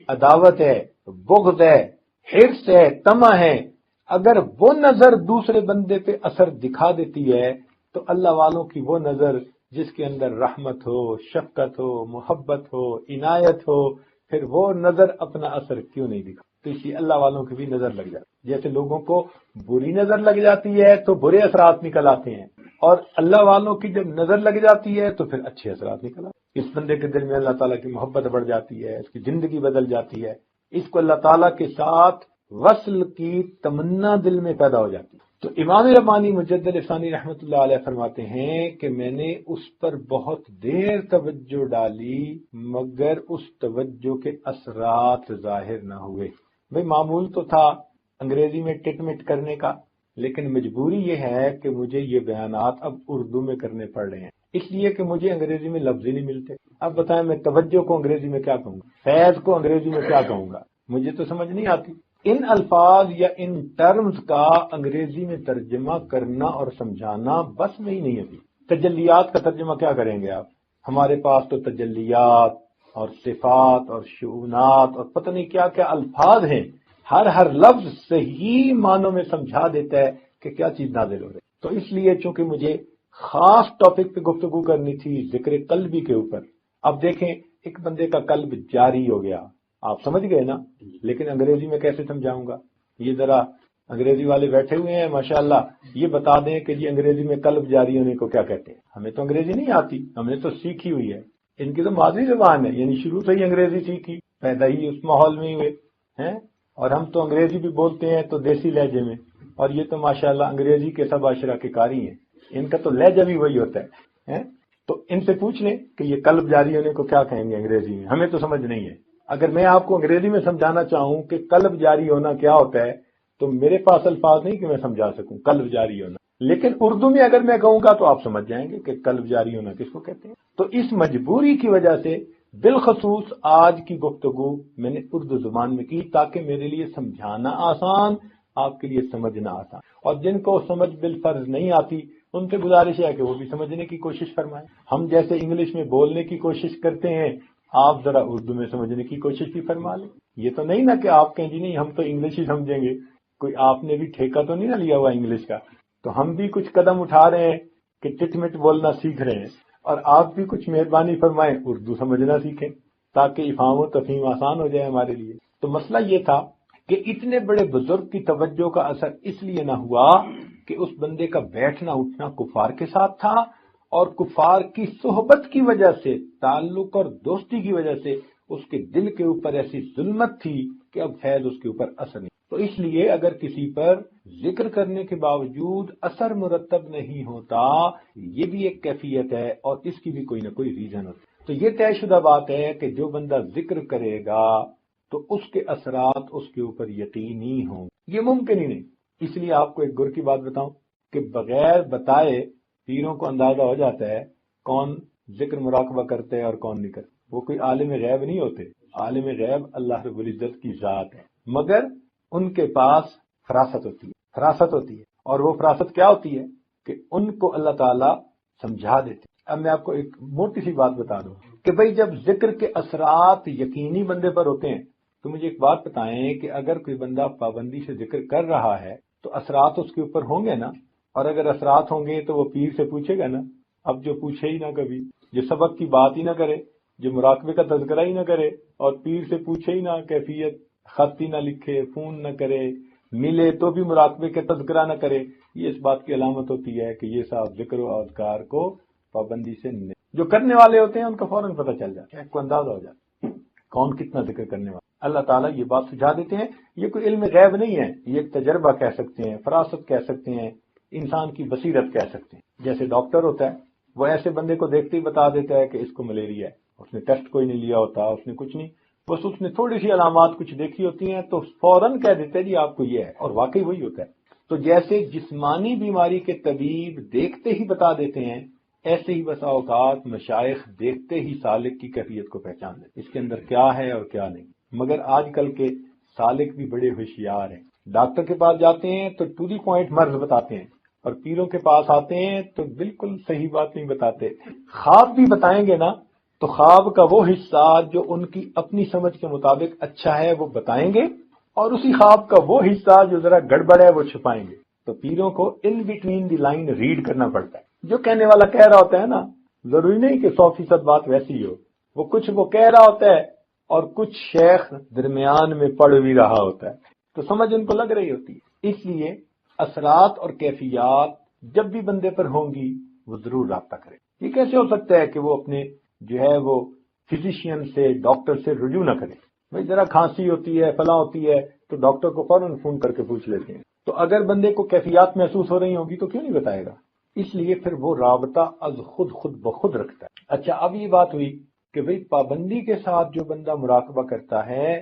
عداوت ہے، بغض ہے، حرص ہے، طمع ہے، اگر وہ نظر دوسرے بندے پہ اثر دکھا دیتی ہے تو اللہ والوں کی وہ نظر جس کے اندر رحمت ہو، شفقت ہو، محبت ہو، عنایت ہو، پھر وہ نظر اپنا اثر کیوں نہیں دکھا؟ تو اسی اللہ والوں کی بھی نظر لگ جاتی، جیسے لوگوں کو بری نظر لگ جاتی ہے تو برے اثرات نکل آتے ہیں، اور اللہ والوں کی جب نظر لگ جاتی ہے تو پھر اچھے اثرات نکل آتے ہیں۔ اس بندے کے دل میں اللہ تعالیٰ کی محبت بڑھ جاتی ہے، اس کی زندگی بدل جاتی ہے، اس کو اللہ تعالیٰ کے ساتھ وصل کی تمنا دل میں پیدا ہو جاتی ہے۔ تو امام ربانی مجدد ثانی رحمۃ اللہ علیہ فرماتے ہیں کہ میں نے اس پر بہت دیر توجہ ڈالی مگر اس توجہ کے اثرات ظاہر نہ ہوئے۔ بھئی معمول تو تھا انگریزی میں ٹٹ مٹ کرنے کا، لیکن مجبوری یہ ہے کہ مجھے یہ بیانات اب اردو میں کرنے پڑ رہے ہیں، اس لیے کہ مجھے انگریزی میں لفظ ہی نہیں ملتے۔ اب بتائیں میں توجہ کو انگریزی میں کیا کہوں گا، فیض کو انگریزی میں کیا کہوں گا، مجھے تو سمجھ نہیں آتی۔ ان الفاظ یا ان ٹرمز کا انگریزی میں ترجمہ کرنا اور سمجھانا بس میں ہی نہیں ابھی۔ تجلیات کا ترجمہ کیا کریں گے آپ؟ ہمارے پاس تو تجلیات اور صفات اور شؤونات اور پتہ نہیں کیا کیا الفاظ ہیں، ہر لفظ صحیح معنوں میں سمجھا دیتا ہے کہ کیا چیز نازل ہو رہی۔ تو اس لیے چونکہ مجھے خاص ٹاپک پہ گفتگو کرنی تھی، ذکر قلبی کے اوپر۔ اب دیکھیں ایک بندے کا قلب جاری ہو گیا، آپ سمجھ گئے نا، لیکن انگریزی میں کیسے سمجھاؤں گا؟ یہ ذرا انگریزی والے بیٹھے ہوئے ہیں ماشاءاللہ، یہ بتا دیں کہ جی انگریزی میں قلب جاری ہونے کو کیا کہتے ہیں۔ ہمیں تو انگریزی نہیں آتی، ہم نے تو سیکھی ہوئی ہے، ان کی تو مادری زبان ہے، یعنی شروع سے ہی انگریزی سیکھی، پیدا ہی اس ماحول میں ہوئے ہیں، اور ہم تو انگریزی بھی بولتے ہیں تو دیسی لہجے میں، اور یہ تو ماشاءاللہ انگریزی کے سب عشرہ کے قاری ہیں۔ ان کا تو لہجہ بھی وہی ہوتا ہے. تو ان سے پوچھ لیں کہ یہ قلب جاری ہونے کو کیا کہیں گے انگریزی میں. ہمیں تو سمجھ نہیں ہے. اگر میں آپ کو انگریزی میں سمجھانا چاہوں کہ قلب جاری ہونا کیا ہوتا ہے تو میرے پاس الفاظ نہیں کہ میں سمجھا سکوں قلب جاری ہونا. لیکن اردو میں اگر میں کہوں گا تو آپ سمجھ جائیں گے کہ قلب جاری ہونا کس کو کہتے ہیں. تو اس مجبوری کی وجہ سے بالخصوص آج کی گفتگو میں نے اردو زبان میں کی تاکہ میرے لیے سمجھانا آسان، آپ کے لیے سمجھنا آسان. اور جن کو سمجھ بالفرض نہیں آتی ان سے گزارش ہے کہ وہ بھی سمجھنے کی کوشش فرمائیں. ہم جیسے انگلش میں بولنے کی کوشش کرتے ہیں آپ ذرا اردو میں سمجھنے کی کوشش بھی فرما لیں. یہ تو نہیں نا کہ آپ کہیں جی نہیں ہم تو انگلش ہی سمجھیں گے. کوئی آپ نے بھی ٹھیکہ تو نہیں نہ لیا ہوا انگلش کا. تو ہم بھی کچھ قدم اٹھا رہے ہیں کہ ٹٹ مٹ بولنا سیکھ رہے ہیں، اور آپ بھی کچھ مہربانی فرمائیں اردو سمجھنا سیکھیں تاکہ افہام و تفہیم آسان ہو جائے ہمارے لیے. تو مسئلہ یہ تھا کہ اتنے بڑے بزرگ کی توجہ کا اثر اس لیے نہ ہوا کہ اس بندے کا بیٹھنا اٹھنا کفار کے ساتھ تھا، اور کفار کی صحبت کی وجہ سے، تعلق اور دوستی کی وجہ سے اس کے دل کے اوپر ایسی ظلمت تھی کہ اب فیض اس کے اوپر اثر نہیں. تو اس لیے اگر کسی پر ذکر کرنے کے باوجود اثر مرتب نہیں ہوتا یہ بھی ایک کیفیت ہے، اور اس کی بھی کوئی نہ کوئی ریزن ہوتا. تو یہ طے شدہ بات ہے کہ جو بندہ ذکر کرے گا تو اس کے اثرات اس کے اوپر یقینی ہوں. یہ ممکن ہی نہیں. اس لیے آپ کو ایک گر کی بات بتاؤں کہ بغیر بتائے پیروں کو اندازہ ہو جاتا ہے کون ذکر مراقبہ کرتے ہیں اور کون نہیں کرتے. وہ کوئی عالم غیب نہیں ہوتے. عالم غیب اللہ رب العزت کی ذات ہے، مگر ان کے پاس فراست ہوتی ہے. اور وہ فراست کیا ہوتی ہے کہ ان کو اللہ تعالیٰ سمجھا دیتے. اب میں آپ کو ایک موٹی سی بات بتا دوں کہ بھئی جب ذکر کے اثرات یقینی بندے پر ہوتے ہیں تو مجھے ایک بات بتائیں کہ اگر کوئی بندہ پابندی سے ذکر کر رہا ہے تو اثرات اس کے اوپر ہوں گے نا. اور اگر اثرات ہوں گے تو وہ پیر سے پوچھے گا نا. اب جو پوچھے ہی نہ کبھی، جو سبق کی بات ہی نہ کرے، جو مراقبے کا تذکرہ ہی نہ کرے، اور پیر سے پوچھے ہی نہ کیفیت، خط ہی نہ لکھے، فون نہ کرے، ملے تو بھی مراقبے کے تذکرہ نہ کرے، یہ اس بات کی علامت ہوتی ہے کہ یہ صاحب ذکر و اذکار کو پابندی سے نہیں. جو کرنے والے ہوتے ہیں ان کا فوراً پتہ چل جاتا ہے، کو اندازہ ہو جاتا ہے کون کتنا ذکر کرنے والا. اللہ تعالیٰ یہ بات سجھا دیتے ہیں. یہ کوئی علم غیب نہیں ہے، یہ ایک تجربہ کہہ سکتے ہیں، فراست کہہ سکتے ہیں، انسان کی بصیرت کہہ سکتے ہیں. جیسے ڈاکٹر ہوتا ہے وہ ایسے بندے کو دیکھتے ہی بتا دیتا ہے کہ اس کو ملیریا ہے. اس نے ٹیسٹ کوئی نہیں لیا ہوتا، اس نے کچھ نہیں، بس اس نے تھوڑی سی علامات کچھ دیکھی ہوتی ہیں تو فوراً کہہ دیتے ہیں جی آپ کو یہ ہے، اور واقعی وہی ہوتا ہے. تو جیسے جسمانی بیماری کے طبیب دیکھتے ہی بتا دیتے ہیں، ایسے ہی بسا اوقات مشائخ دیکھتے ہی سالک کی کیفیت کو پہچان دیتے اس کے اندر کیا ہے اور کیا نہیں. مگر آج کل کے سالک بھی بڑے ہوشیار ہیں. ڈاکٹر کے پاس جاتے ہیں تو ٹو دی پوائنٹ مرض بتاتے ہیں، اور پیروں کے پاس آتے ہیں تو بالکل صحیح بات نہیں بتاتے. خواب بھی بتائیں گے نا تو خواب کا وہ حصہ جو ان کی اپنی سمجھ کے مطابق اچھا ہے وہ بتائیں گے، اور اسی خواب کا وہ حصہ جو ذرا گڑبڑ ہے وہ چھپائیں گے. تو پیروں کو in between the line read کرنا پڑتا ہے. جو کہنے والا کہہ رہا ہوتا ہے نا، ضروری نہیں کہ 100% بات ویسی ہو. وہ کچھ وہ کہہ رہا ہوتا ہے اور کچھ شیخ درمیان میں پڑھ بھی رہا ہوتا ہے، تو سمجھ ان کو لگ رہی ہوتی ہے. اس لیے اثرات اور کیفیات جب بھی بندے پر ہوں گی وہ ضرور رابطہ کرے. یہ کیسے ہو سکتا ہے کہ وہ اپنے جو ہے وہ فزیشین سے، ڈاکٹر سے رجوع نہ کرے؟ بھائی ذرا کھانسی ہوتی ہے، فلاں ہوتی ہے تو ڈاکٹر کو فوراً فون کر کے پوچھ لیتے ہیں. تو اگر بندے کو کیفیات محسوس ہو رہی ہوں گی تو کیوں نہیں بتائے گا؟ اس لیے پھر وہ رابطہ از خود بخود رکھتا ہے. اچھا اب یہ بات ہوئی کہ بھئی پابندی کے ساتھ جو بندہ مراقبہ کرتا ہے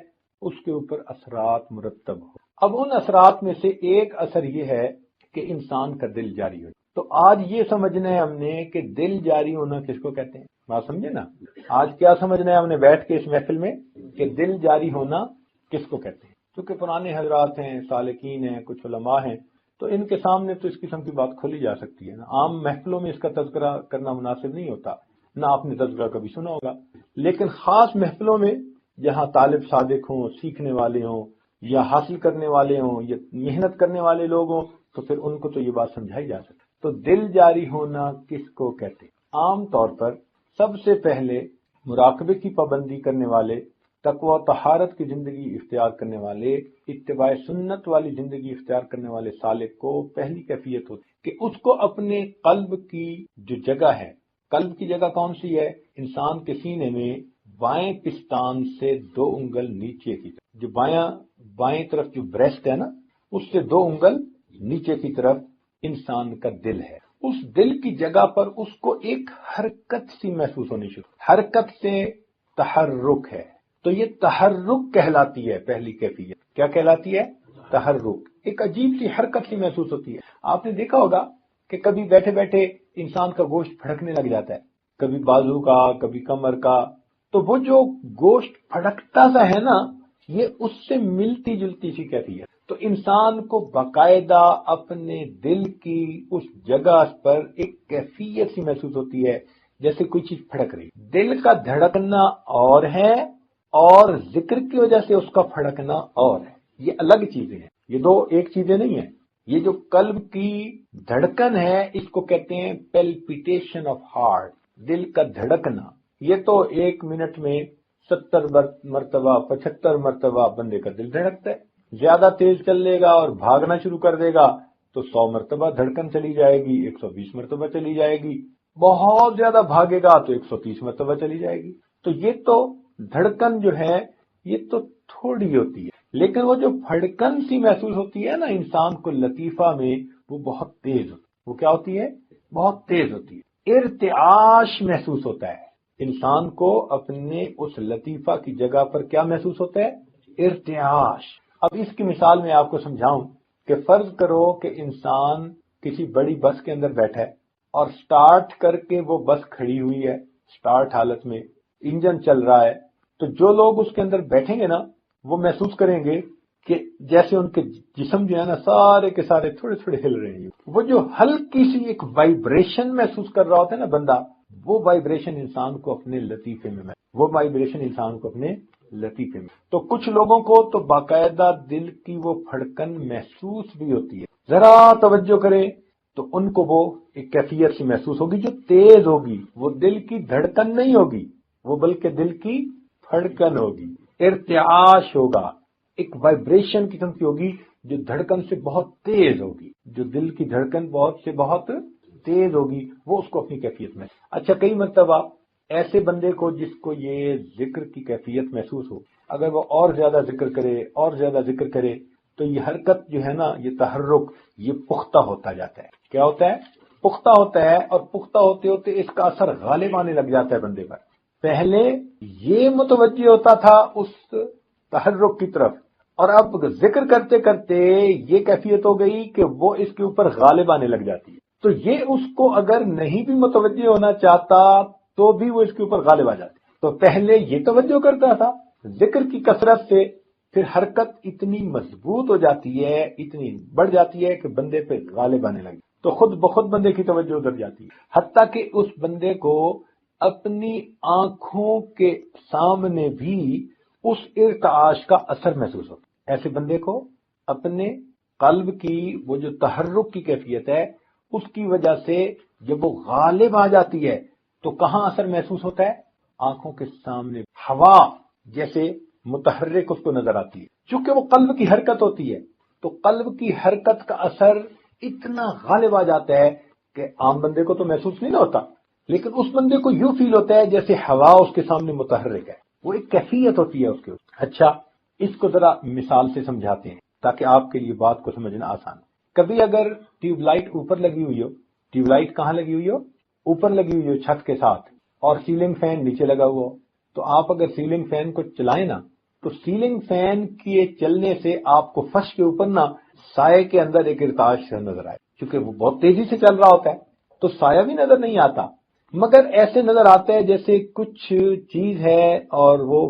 اس کے اوپر اثرات مرتب ہو. اب ان اثرات میں سے ایک اثر یہ ہے کہ انسان کا دل جاری ہو. تو آج یہ سمجھنا ہے ہم نے کہ دل جاری ہونا کس کو کہتے ہیں. بات سمجھے نا؟ آج کیا سمجھنا ہے ہم نے بیٹھ کے اس محفل میں کہ دل جاری ہونا کس کو کہتے ہیں. کیونکہ پرانے حضرات ہیں، سالکین ہیں، کچھ علماء ہیں، تو ان کے سامنے تو اس قسم کی بات کھولی جا سکتی ہے نا. عام محفلوں میں اس کا تذکرہ کرنا مناسب نہیں ہوتا، نہ آپ نے تذکرہ کبھی سنا ہوگا. لیکن خاص محفلوں میں جہاں طالب صادق ہوں، سیکھنے والے ہوں، یا حاصل کرنے والے ہوں، یا محنت کرنے والے لوگ ہوں، تو پھر ان کو تو یہ بات سمجھائی جا سکتی. تو دل جاری ہونا کس کو کہتے ہیں؟ عام طور پر سب سے پہلے مراقبے کی پابندی کرنے والے، تقوی و طہارت کی زندگی اختیار کرنے والے، اتباع سنت والی زندگی اختیار کرنے والے سالک کو پہلی کیفیت ہوتی ہے کہ اس کو اپنے قلب کی جو جگہ ہے، قلب کی جگہ کون سی ہے؟ انسان کے سینے میں بائیں پستان سے 2 انگل نیچے کی طرف، جو بائیں طرف جو بریسٹ ہے نا، اس سے 2 انگل نیچے کی طرف انسان کا دل ہے. اس دل کی جگہ پر اس کو ایک حرکت سی محسوس ہونی شروع. حرکت سے تحرک ہے، تو یہ تحرک کہلاتی ہے پہلی کیفیت. کیا کہلاتی ہے؟ تحرک. ایک عجیب سی حرکت سی محسوس ہوتی ہے. آپ نے دیکھا ہوگا کہ کبھی بیٹھے بیٹھے انسان کا گوشت پھڑکنے لگ جاتا ہے، کبھی بازو کا، کبھی کمر کا. تو وہ جو گوشت پھڑکتا سا ہے نا، یہ اس سے ملتی جلتی سی کیفیت. تو انسان کو باقاعدہ اپنے دل کی اس جگہ پر ایک کیفیت سی محسوس ہوتی ہے جیسے کوئی چیز پھڑک رہی. دل کا دھڑکنا اور ہے اور ذکر کی وجہ سے اس کا پھڑکنا اور ہے. یہ الگ چیزیں ہیں، یہ دو ایک چیزیں نہیں ہیں. یہ جو قلب کی دھڑکن ہے اس کو کہتے ہیں پیلپیٹیشن آف ہارٹ، دل کا دھڑکنا. یہ تو 1 منٹ میں 70 مرتبہ 75 مرتبہ بندے کا دل دھڑکتا ہے. زیادہ تیز چلے گا اور بھاگنا شروع کر دے گا تو 100 مرتبہ دھڑکن چلی جائے گی، 120 مرتبہ چلی جائے گی. بہت زیادہ بھاگے گا تو 130 مرتبہ چلی جائے گی. تو یہ تو دھڑکن جو ہے یہ تو تھوڑی ہوتی ہے، لیکن وہ جو پھڑکن سی محسوس ہوتی ہے نا انسان کو لطیفہ میں، وہ بہت تیز ہوتی ہے. وہ کیا ہوتی ہے؟ بہت تیز ہوتی ہے. ارتعاش محسوس ہوتا ہے انسان کو اپنے اس لطیفہ کی جگہ پر. کیا محسوس ہوتا ہے؟ ارتعاش. اب اس کی مثال میں آپ کو سمجھاؤں کہ فرض کرو کہ انسان کسی بڑی بس کے اندر بیٹھا ہے اور سٹارٹ کر کے وہ بس کھڑی ہوئی ہے، سٹارٹ حالت میں انجن چل رہا ہے. تو جو لوگ اس کے اندر بیٹھیں گے نا وہ محسوس کریں گے کہ جیسے ان کے جسم جو ہے نا سارے کے سارے تھوڑے تھوڑے ہل رہے ہیں. وہ جو ہلکی سی ایک وائبریشن محسوس کر رہا ہوتا ہے نا بندہ، وہ وائبریشن انسان کو اپنے لطیفے میں تو کچھ لوگوں کو تو باقاعدہ دل کی وہ پھڑکن محسوس بھی ہوتی ہے. ذرا توجہ کریں تو ان کو وہ ایک کیفیت سی محسوس ہوگی جو تیز ہوگی. وہ دل کی دھڑکن نہیں ہوگی، وہ بلکہ دل کی پھڑکن ہوگی. ارتعاش ہوگا، ایک وائبریشن قسم کی ہوگی جو دھڑکن سے بہت تیز ہوگی، جو دل کی دھڑکن بہت تیز ہوگی. وہ اس کو اپنی کیفیت میں. اچھا، کئی مرتبہ ایسے بندے کو جس کو یہ ذکر کی کیفیت محسوس ہو، اگر وہ اور زیادہ ذکر کرے تو یہ حرکت جو ہے نا، یہ تحرک، یہ پختہ ہوتا جاتا ہے. کیا ہوتا ہے؟ پختہ ہوتا ہے. اور پختہ ہوتے ہوتے اس کا اثر غالب آنے لگ جاتا ہے بندے پر. پہلے یہ متوجہ ہوتا تھا اس تحرک کی طرف، اور اب ذکر کرتے کرتے یہ کیفیت ہو گئی کہ وہ اس کے اوپر غالب آنے لگ جاتی ہے. تو یہ اس کو اگر نہیں بھی متوجہ ہونا چاہتا تو بھی وہ اس کے اوپر غالب آ جاتی. تو پہلے یہ توجہ کرتا تھا ذکر کی کثرت سے، پھر حرکت اتنی مضبوط ہو جاتی ہے، اتنی بڑھ جاتی ہے کہ بندے پہ غالب آنے لگی، تو خود بخود بندے کی توجہ ادھر جاتی ہے، حتیٰ کہ اس بندے کو اپنی آنکھوں کے سامنے بھی اس ارتعاش کا اثر محسوس ہوتا ہے. ایسے بندے کو اپنے قلب کی وہ جو تحرک کی کیفیت ہے اس کی وجہ سے جب وہ غالب آ جاتی ہے تو کہاں اثر محسوس ہوتا ہے؟ آنکھوں کے سامنے ہوا جیسے متحرک اس کو نظر آتی ہے. چونکہ وہ قلب کی حرکت ہوتی ہے تو قلب کی حرکت کا اثر اتنا غالب آ جاتا ہے کہ عام بندے کو تو محسوس نہیں ہوتا، لیکن اس بندے کو یوں فیل ہوتا ہے جیسے ہوا اس کے سامنے متحرک ہے. وہ ایک کیفیت ہوتی ہے اس کے. اچھا، اس کو ذرا مثال سے سمجھاتے ہیں تاکہ آپ کے لیے بات کو سمجھنا آسان ہو. کبھی اگر ٹیوب لائٹ اوپر لگی ہوئی ہو، ٹیوب لائٹ کہاں لگی ہوئی ہو؟ اوپر لگی ہوئی ہو چھت کے ساتھ، اور سیلنگ فین نیچے لگا ہوا ہو، تو آپ اگر سیلنگ فین کو چلائیں نا تو سیلنگ فین کے چلنے سے آپ کو فرش کے اوپر نا سائے کے اندر ایک ارتعاش نظر آئے. کیونکہ وہ بہت تیزی سے چل رہا ہوتا ہے تو سایہ بھی نظر نہیں آتا، مگر ایسے نظر آتا ہے جیسے کچھ چیز ہے اور وہ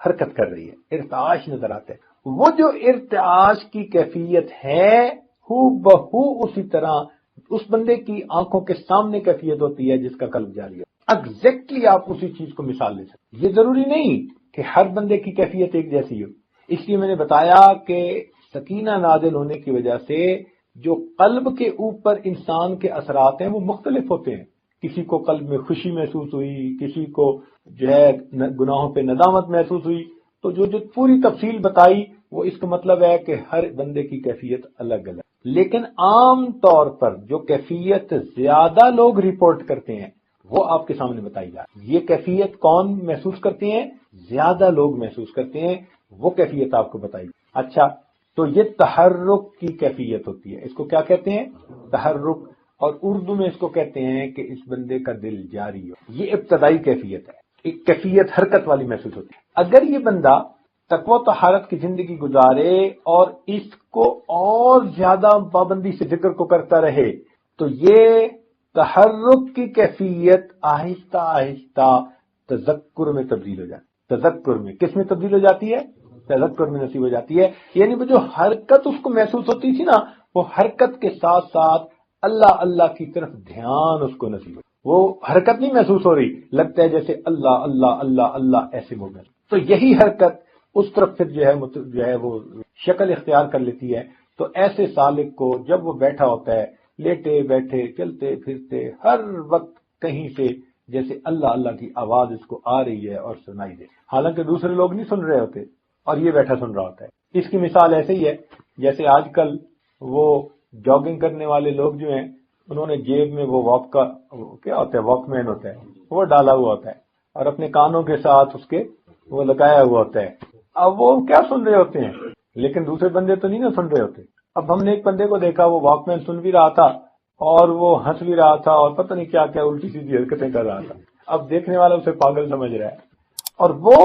حرکت کر رہی ہے، ارتعاش نظر آتا ہے. وہ جو ارتعاش کی کیفیت ہے ہو بہو اسی طرح اس بندے کی آنکھوں کے سامنے کیفیت ہوتی ہے جس کا قلب جاری ہو. ایگزیکٹلی آپ اسی چیز کو مثال لے سکتے. یہ ضروری نہیں کہ ہر بندے کی کیفیت ایک جیسی ہو. اس لیے میں نے بتایا کہ سکینہ نازل ہونے کی وجہ سے جو قلب کے اوپر انسان کے اثرات ہیں وہ مختلف ہوتے ہیں. کسی کو قلب میں خوشی محسوس ہوئی، کسی کو جو ہے گناہوں پہ ندامت محسوس ہوئی. تو جو پوری تفصیل بتائی وہ اس کا مطلب ہے کہ ہر بندے کی کیفیت الگ الگ. لیکن عام طور پر جو کیفیت زیادہ لوگ رپورٹ کرتے ہیں وہ آپ کے سامنے بتائی جائے. یہ کیفیت کون محسوس کرتے ہیں؟ زیادہ لوگ محسوس کرتے ہیں، وہ کیفیت آپ کو بتائی. اچھا، تو یہ تحرک کی کیفیت ہوتی ہے. اس کو کیا کہتے ہیں؟ تحرک. اور اردو میں اس کو کہتے ہیں کہ اس بندے کا دل جاری ہو. یہ ابتدائی کیفیت ہے، ایک کیفیت حرکت والی محسوس ہوتی ہے. اگر یہ بندہ تقوی و طہارت کی زندگی گزارے اور اس کو اور زیادہ پابندی سے ذکر کو کرتا رہے تو یہ تحرک کی کیفیت آہستہ آہستہ تذکر میں تبدیل ہو جاتی ہے. تذکر میں کس میں تبدیل ہو جاتی ہے؟ تذکر میں نصیب ہو جاتی ہے. یعنی وہ جو حرکت اس کو محسوس ہوتی تھی نا، وہ حرکت کے ساتھ ساتھ اللہ اللہ کی طرف دھیان اس کو نصیب ہو. وہ حرکت نہیں محسوس ہو رہی، لگتا ہے جیسے اللہ اللہ اللہ اللہ ایسے ہو گئے. تو یہی حرکت اس طرف پھر جو ہے وہ شکل اختیار کر لیتی ہے. تو ایسے سالک کو جب وہ بیٹھا ہوتا ہے، لیٹے بیٹھے چلتے پھرتے، ہر وقت کہیں سے جیسے اللہ اللہ کی آواز اس کو آ رہی ہے اور سنائی دے، حالانکہ دوسرے لوگ نہیں سن رہے ہوتے اور یہ بیٹھا سن رہا ہوتا ہے. اس کی مثال ایسے ہی ہے جیسے آج کل وہ جاگنگ کرنے والے لوگ جو ہیں، انہوں نے جیب میں وہ واک کا کیا ہوتا ہے، واک مین ہوتا ہے، وہ ڈالا ہوا ہوتا ہے اور اپنے کانوں کے ساتھ اس کے وہ لگایا ہوا ہوتا ہے. اب وہ کیا سن رہے ہوتے ہیں، لیکن دوسرے بندے تو نہیں نا سن رہے ہوتے. اب ہم نے ایک بندے کو دیکھا، وہ واک مین سن بھی رہا تھا اور وہ ہنس بھی رہا تھا اور پتہ نہیں کیا کیا الٹی سیدھی حرکتیں کر رہا تھا. اب دیکھنے والا اسے پاگل سمجھ رہا ہے، اور وہ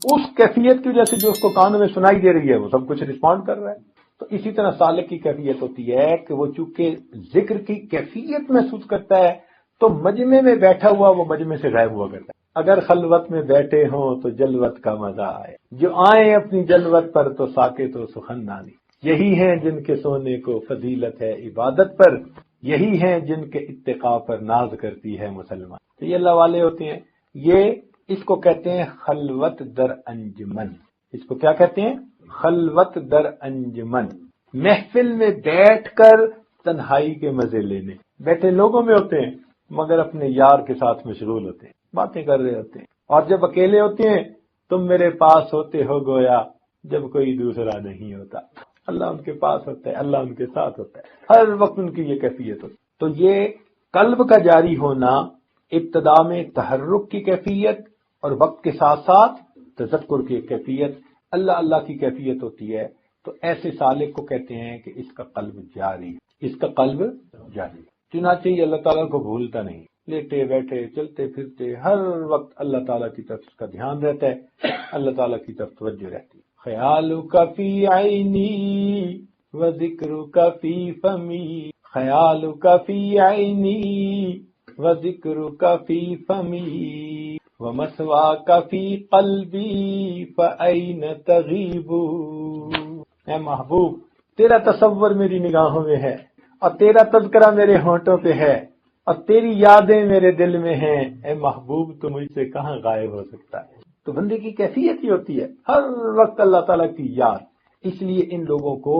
اس کیفیت کی وجہ سے جو اس کو کانوں میں سنائی دے رہی ہے وہ سب کچھ رسپونڈ کر رہا ہے. تو اسی طرح سالک کی کیفیت ہوتی ہے کہ وہ چونکہ ذکر کی کیفیت محسوس کرتا ہے تو مجمع میں بیٹھا ہوا وہ مجمع سے غائب ہوا کرتا ہے. اگر خلوت میں بیٹھے ہوں تو جلوت کا مزہ آئے، جو آئیں اپنی جلوت پر تو ساکت و سخن نانی. یہی ہیں جن کے سونے کو فضیلت ہے عبادت پر، یہی ہیں جن کے اتقاء پر ناز کرتی ہے مسلمان. تو یہ اللہ والے ہوتے ہیں. یہ اس کو کہتے ہیں خلوت در انجمن. اس کو کیا کہتے ہیں؟ خلوت در انجمن. محفل میں بیٹھ کر تنہائی کے مزے لینے. بیٹھے لوگوں میں ہوتے ہیں مگر اپنے یار کے ساتھ مشغول ہوتے ہیں، باتیں کر رہے ہوتے ہیں. اور جب اکیلے ہوتے ہیں تم میرے پاس ہوتے ہو گویا جب کوئی دوسرا نہیں ہوتا. اللہ ان کے پاس ہوتا ہے، اللہ ان کے ساتھ ہوتا ہے، ہر وقت ان کی یہ کیفیت ہوتی. تو یہ قلب کا جاری ہونا ابتدا میں تحرک کی کیفیت اور وقت کے ساتھ ساتھ تذکر کی کیفیت، اللہ اللہ کی کیفیت ہوتی ہے. تو ایسے سالک کو کہتے ہیں کہ اس کا قلب جاری، اس کا قلب جاری. چنانچہ یہ اللہ تعالیٰ کو بھولتا نہیں، لیٹے بیٹھے چلتے پھرتے ہر وقت اللہ تعالیٰ کی طرف اس کا دھیان رہتا ہے، اللہ تعالیٰ کی طرف توجہ رہتی ہے. خیالک فی عینی و ذکرک فی فمی، خیالک فی عینی و ذکرک فی فمی ومثواک فی قلبی فأین تغیب. اے محبوب، تیرا تصور میری نگاہوں میں ہے اور تیرا تذکرہ میرے ہونٹوں پہ ہے اور تیری یادیں میرے دل میں ہیں. اے محبوب تو مجھ سے کہاں غائب ہو سکتا ہے. تو بندے کی کیفیت ہی ہوتی ہے ہر وقت اللہ تعالیٰ کی یاد. اس لیے ان لوگوں کو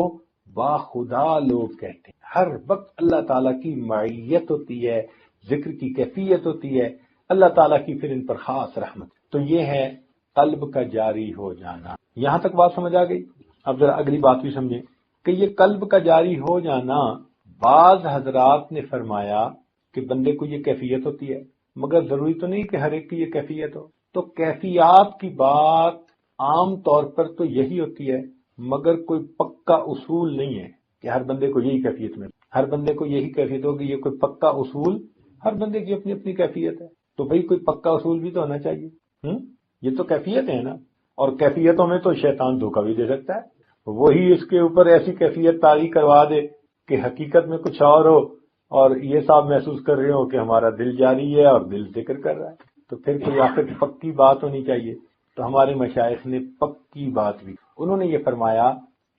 باخدا لوگ کہتے ہیں. ہر وقت اللہ تعالیٰ کی معیت ہوتی ہے، ذکر کی کیفیت ہوتی ہے، اللہ تعالیٰ کی پھر ان پر خاص رحمت. تو یہ ہے قلب کا جاری ہو جانا. یہاں تک بات سمجھ آ گئی؟ اب ذرا اگلی بات بھی سمجھیں کہ یہ قلب کا جاری ہو جانا، بعض حضرات نے فرمایا کہ بندے کو یہ کیفیت ہوتی ہے، مگر ضروری تو نہیں کہ ہر ایک کی یہ کیفیت ہو. تو کیفیات کی بات عام طور پر تو یہی ہوتی ہے، مگر کوئی پکا اصول نہیں ہے کہ ہر بندے کو یہی کیفیت میں، ہر بندے کو یہی کیفیت ہوگی. یہ کوئی پکا اصول، ہر بندے کی اپنی اپنی کیفیت ہے. تو بھئی کوئی پکا اصول بھی تو ہونا چاہیے. یہ تو کیفیت ہے نا، اور کیفیتوں میں تو شیطان دھوکہ بھی دے سکتا ہے. وہی اس کے اوپر ایسی کیفیت طاری کروا دے کہ حقیقت میں کچھ اور ہو اور یہ صاحب محسوس کر رہے ہو کہ ہمارا دل جاری ہے اور دل ذکر کر رہا ہے. تو پھر کوئی آخر پکی بات ہونی چاہیے. تو ہمارے مشائخ نے پکی بات بھی، انہوں نے یہ فرمایا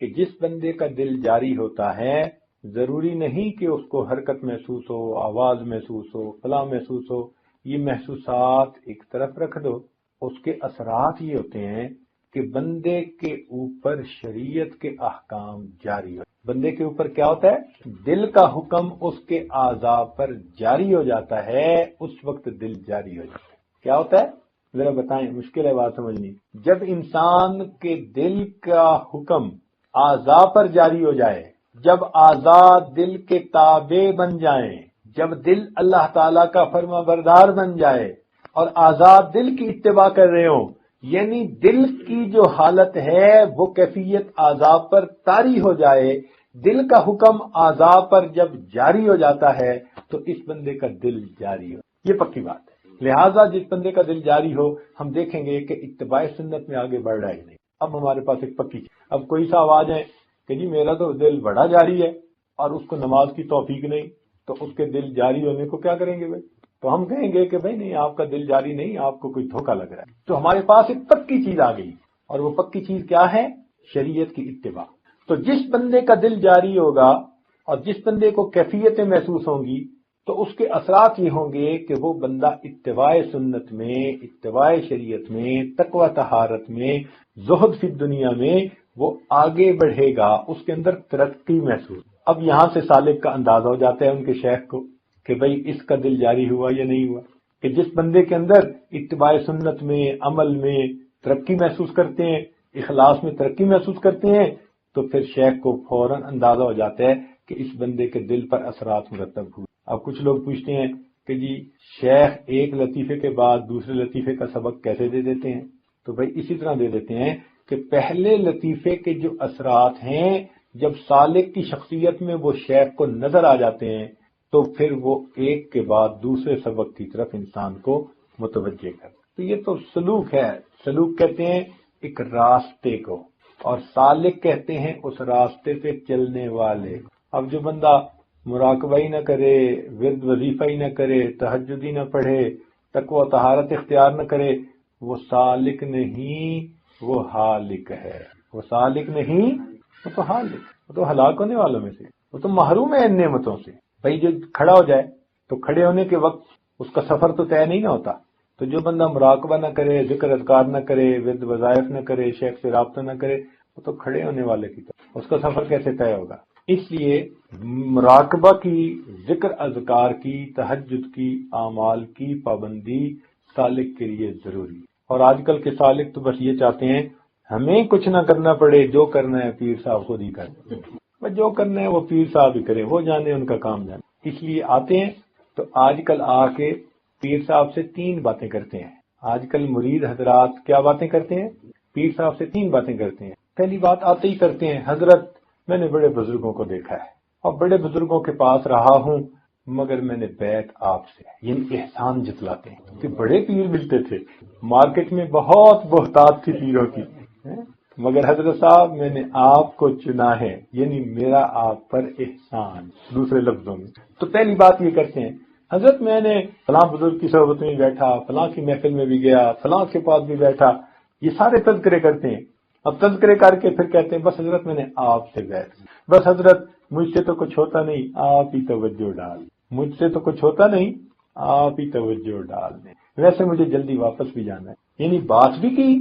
کہ جس بندے کا دل جاری ہوتا ہے ضروری نہیں کہ اس کو حرکت محسوس ہو، آواز محسوس ہو، فلاں محسوس ہو. یہ محسوسات ایک طرف رکھ دو. اس کے اثرات یہ ہوتے ہیں کہ بندے کے اوپر شریعت کے احکام جاری ہو. بندے کے اوپر کیا ہوتا ہے؟ دل کا حکم اس کے اعضاء پر جاری ہو جاتا ہے. اس وقت دل جاری ہو جاتا ہے. کیا ہوتا ہے ذرا بتائیں، مشکل ہے بات سمجھنی. جب انسان کے دل کا حکم اعضاء پر جاری ہو جائے، جب اعضاء دل کے تابع بن جائیں، جب دل اللہ تعالیٰ کا فرما بردار بن جائے اور اعضاء دل کی اتباع کر رہے ہوں، یعنی دل کی جو حالت ہے وہ کیفیت اعضاء پر طاری ہو جائے، دل کا حکم اعضاء پر جب جاری ہو جاتا ہے تو اس بندے کا دل جاری ہو، یہ پکی بات ہے۔ لہٰذا جس بندے کا دل جاری ہو، ہم دیکھیں گے کہ اتباع سنت میں آگے بڑھ رہا ہے نہیں۔ اب ہمارے پاس ایک پکی چیز، اب کوئی صاحب آ جائیں کہ جی میرا تو دل بڑا جاری ہے اور اس کو نماز کی توفیق نہیں، تو اس کے دل جاری ہونے کو کیا کریں گے بھائی؟ تو ہم کہیں گے کہ بھائی نہیں، آپ کا دل جاری نہیں، آپ کو کوئی دھوکہ لگ رہا ہے۔ تو ہمارے پاس ایک پکی چیز آ گئی، اور وہ پکی چیز کیا ہے؟ شریعت کی اتباع۔ تو جس بندے کا دل جاری ہوگا اور جس بندے کو کیفیتیں محسوس ہوں گی تو اس کے اثرات یہ ہوں گے کہ وہ بندہ اتباع سنت میں، اتباع شریعت میں، تقوی طہارت میں، زہد فی دنیا میں وہ آگے بڑھے گا، اس کے اندر ترقی محسوس۔ اب یہاں سے سالک کا اندازہ ہو جاتا ہے ان کے شیخ کو کہ بھئی اس کا دل جاری ہوا یا نہیں ہوا، کہ جس بندے کے اندر اتباع سنت میں، عمل میں ترقی محسوس کرتے ہیں، اخلاص میں ترقی محسوس کرتے ہیں، تو پھر شیخ کو فوراً اندازہ ہو جاتا ہے کہ اس بندے کے دل پر اثرات مرتب ہوئے۔ اب کچھ لوگ پوچھتے ہیں کہ جی شیخ ایک لطیفے کے بعد دوسرے لطیفے کا سبق کیسے دے دیتے ہیں؟ تو بھائی اسی طرح دے دیتے ہیں کہ پہلے لطیفے کے جو اثرات ہیں جب سالک کی شخصیت میں وہ شیخ کو نظر آ جاتے ہیں تو پھر وہ ایک کے بعد دوسرے سبق کی طرف انسان کو متوجہ کرتا۔ تو یہ تو سلوک ہے، سلوک کہتے ہیں ایک راستے کو، اور سالک کہتے ہیں اس راستے پہ چلنے والے۔ اب جو بندہ مراقبہ ہی نہ کرے، ورد وظیفہ ہی نہ کرے، تہجد ہی نہ پڑھے، تقوی و طہارت اختیار نہ کرے، وہ سالک نہیں، وہ ہالک ہے۔ وہ سالک نہیں، وہ تو ہالک، وہ تو ہلاک ہونے والوں میں سے، وہ تو محروم ہے ان نعمتوں سے۔ بھائی جو کھڑا ہو جائے تو کھڑے ہونے کے وقت اس کا سفر تو طے نہیں نہ ہوتا۔ تو جو بندہ مراقبہ نہ کرے، ذکر اذکار نہ کرے، ورد وظائف نہ کرے، شیخ سے رابطہ نہ کرے، وہ تو کھڑے ہونے والے کی طرح، اس کا سفر کیسے طے ہوگا؟ اس لیے مراقبہ کی، ذکر اذکار کی، تہجد کی، اعمال کی پابندی سالک کے لیے ضروری ہے۔ اور آج کل کے سالک تو بس یہ چاہتے ہیں ہمیں کچھ نہ کرنا پڑے، جو کرنا ہے پیر صاحب خود ہی کریں، بس جو کرنا ہے وہ پیر صاحب ہی کریں، وہ جانے ان کا کام جانے۔ اس لیے آتے ہیں تو آج کل آ کے پیر صاحب سے 3 باتیں کرتے ہیں۔ آج کل مرید حضرات کیا باتیں کرتے ہیں؟ پیر صاحب سے 3 باتیں کرتے ہیں۔ پہلی بات آتے ہی کرتے ہیں، حضرت میں نے بڑے بزرگوں کو دیکھا ہے اور بڑے بزرگوں کے پاس رہا ہوں، مگر میں نے بیعت آپ سے، یعنی احسان جتلاتے ہیں کہ بڑے پیر ملتے تھے، مارکیٹ میں بہت بہتات تھی پیروں کی، مگر حضرت صاحب میں نے آپ کو چنا ہے، یعنی میرا آپ پر احسان، دوسرے لفظوں میں۔ تو پہلی بات یہ کرتے ہیں، حضرت میں نے فلاں بزرگ کی صحبت میں بیٹھا، فلاں کی محفل میں بھی گیا، فلاں کے پاس بھی بیٹھا، یہ سارے تذکرے کرتے ہیں۔ اب تذکرے کر کے پھر کہتے ہیں بس حضرت میں نے آپ سے بیعت، بس حضرت مجھ سے تو کچھ ہوتا نہیں، آپ ہی توجہ ڈال، مجھ سے تو کچھ ہوتا نہیں، آپ ہی توجہ ڈال دیں، ویسے مجھے جلدی واپس بھی جانا ہے۔ یعنی بات بھی کی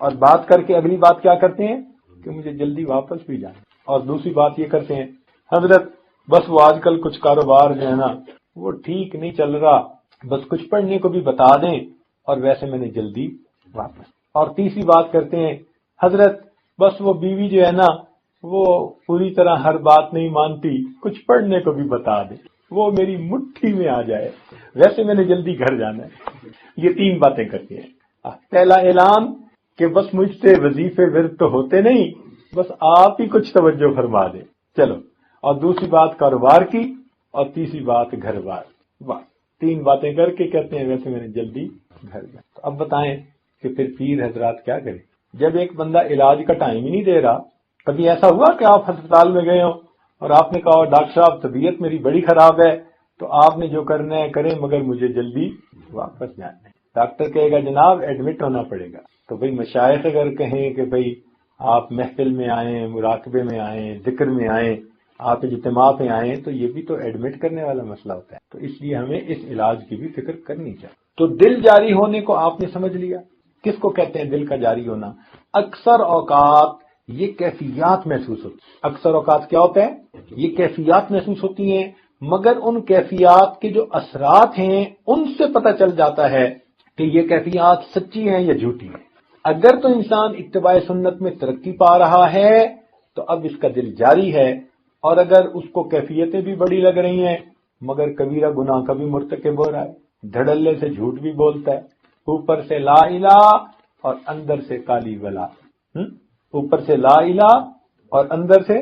اور بات کر کے اگلی بات کیا کرتے ہیں کہ مجھے جلدی واپس بھی جانا ہے۔ اور دوسری بات یہ کرتے ہیں، حضرت بس وہ آج کل کچھ کاروبار جو ہے نا وہ ٹھیک نہیں چل رہا، بس کچھ پڑھنے کو بھی بتا دیں، اور ویسے میں نے جلدی واپس۔ اور تیسری بات کرتے ہیں، حضرت بس وہ بیوی جو ہے نا وہ پوری طرح ہر بات نہیں مانتی، کچھ پڑھنے کو بھی بتا دیں، وہ میری مٹھی میں آ جائے، ویسے میں نے جلدی گھر جانا ہے۔ یہ 3 باتیں کرتے ہیں۔ پہلا اعلان کہ بس مجھ سے وظیفے ورد تو ہوتے نہیں، بس آپ ہی کچھ توجہ فرما دیں، چلو۔ اور دوسری بات کاروبار کی، اور تیسری بات گھر بار، بس 3 باتیں کر کے کہتے ہیں ویسے میں نے جلدی گھر جانا۔ تو اب بتائیں کہ پھر پیر حضرات کیا کریں جب ایک بندہ علاج کا ٹائم ہی نہیں دے رہا؟ کبھی ایسا ہوا کہ آپ ہسپتال میں گئے ہو اور آپ نے کہا ڈاکٹر صاحب طبیعت میری بڑی خراب ہے، تو آپ نے جو کرنا ہے کریں مگر مجھے جلدی واپس جانا ہے؟ ڈاکٹر کہے گا جناب ایڈمٹ ہونا پڑے گا۔ تو بھئی مشائخ اگر کہیں کہ بھئی آپ محفل میں آئیں، مراقبے میں آئیں، ذکر میں آئیں، آپ اجتماع پہ آئیں، تو یہ بھی تو ایڈمٹ کرنے والا مسئلہ ہوتا ہے۔ تو اس لیے ہمیں اس علاج کی بھی فکر کرنی چاہیے۔ تو دل جاری ہونے کو آپ نے سمجھ لیا، کس کو کہتے ہیں دل کا جاری ہونا؟ اکثر اوقات یہ کیفیات محسوس ہوتی ہیں۔ اکثر اوقات کیا ہوتا ہے؟ یہ کیفیات محسوس ہوتی ہیں، مگر ان کیفیات کے جو اثرات ہیں ان سے پتہ چل جاتا ہے کہ یہ کیفیات سچی ہیں یا جھوٹی ہیں۔ اگر تو انسان اتباع سنت میں ترقی پا رہا ہے تو اب اس کا دل جاری ہے، اور اگر اس کو کیفیتیں بھی بڑی لگ رہی ہیں مگر کبیرہ گناہ کا بھی مرتکب ہو رہا ہے، دھڑلے سے جھوٹ بھی بولتا ہے، اوپر سے لا الہ اور اندر سے کالی ولا، اوپر سے لا الہ اور اندر سے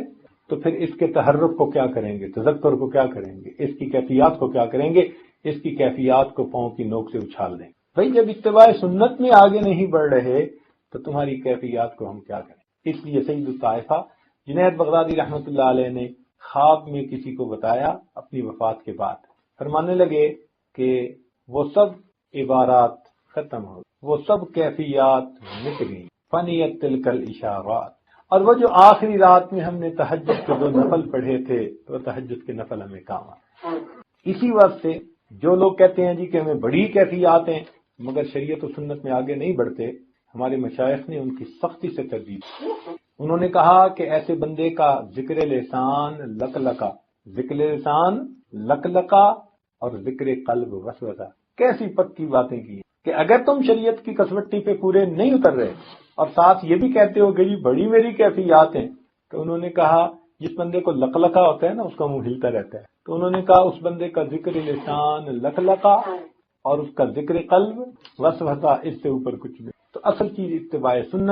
تو پھر اس کے تحرک کو کیا کریں گے، تذکر کو کیا کریں گے، اس کی کیفیات کو کیا کریں گے، اس کی کیفیات کو پاؤں کی نوک سے اچھال دیں گے۔ بھائی جب اتباع سنت میں آگے نہیں بڑھ رہے تو تمہاری کیفیات کو ہم کیا کریں۔ اس لیے سید الطائفہ جنید بغدادی رحمۃ اللہ علیہ نے خواب میں کسی کو بتایا اپنی وفات کے بعد، فرمانے لگے کہ وہ سب عبارات ختم ہو، وہ سب کیفیات مٹ گئی، فنیت تلک الاشارات۔ اور وہ جو آخری رات میں ہم نے تہجد کے 2 نفل پڑھے تھے وہ تہجد کے نفل ہمیں کام آئے۔ اسی وقت سے جو لوگ کہتے ہیں جی کہ ہمیں بڑی کیفیات ہیں مگر شریعت و سنت میں آگے نہیں بڑھتے، ہمارے مشائخ نے ان کی سختی سے تردید کی۔ انہوں نے کہا کہ ایسے بندے کا ذکر لسان لقلقہ، ذکر لسان لقلقہ اور ذکر قلب وسوسہ، کیسی پکی باتیں کی کہ اگر تم شریعت کی کسوٹی پہ پورے نہیں اتر رہے اور ساتھ یہ بھی کہتے ہو کہ جی بڑی میری کیفیات ہیں، تو انہوں نے کہا جس بندے کو لقلقہ ہوتا ہے نا اس کا منہ ہلتا رہتا ہے، تو انہوں نے کہا اس بندے کا ذکر لسان لقلقہ اور اس کا ذکر قلب وسوسہ، اس سے اوپر کچھ نہیں۔ تو اصل چیز اتباع سنت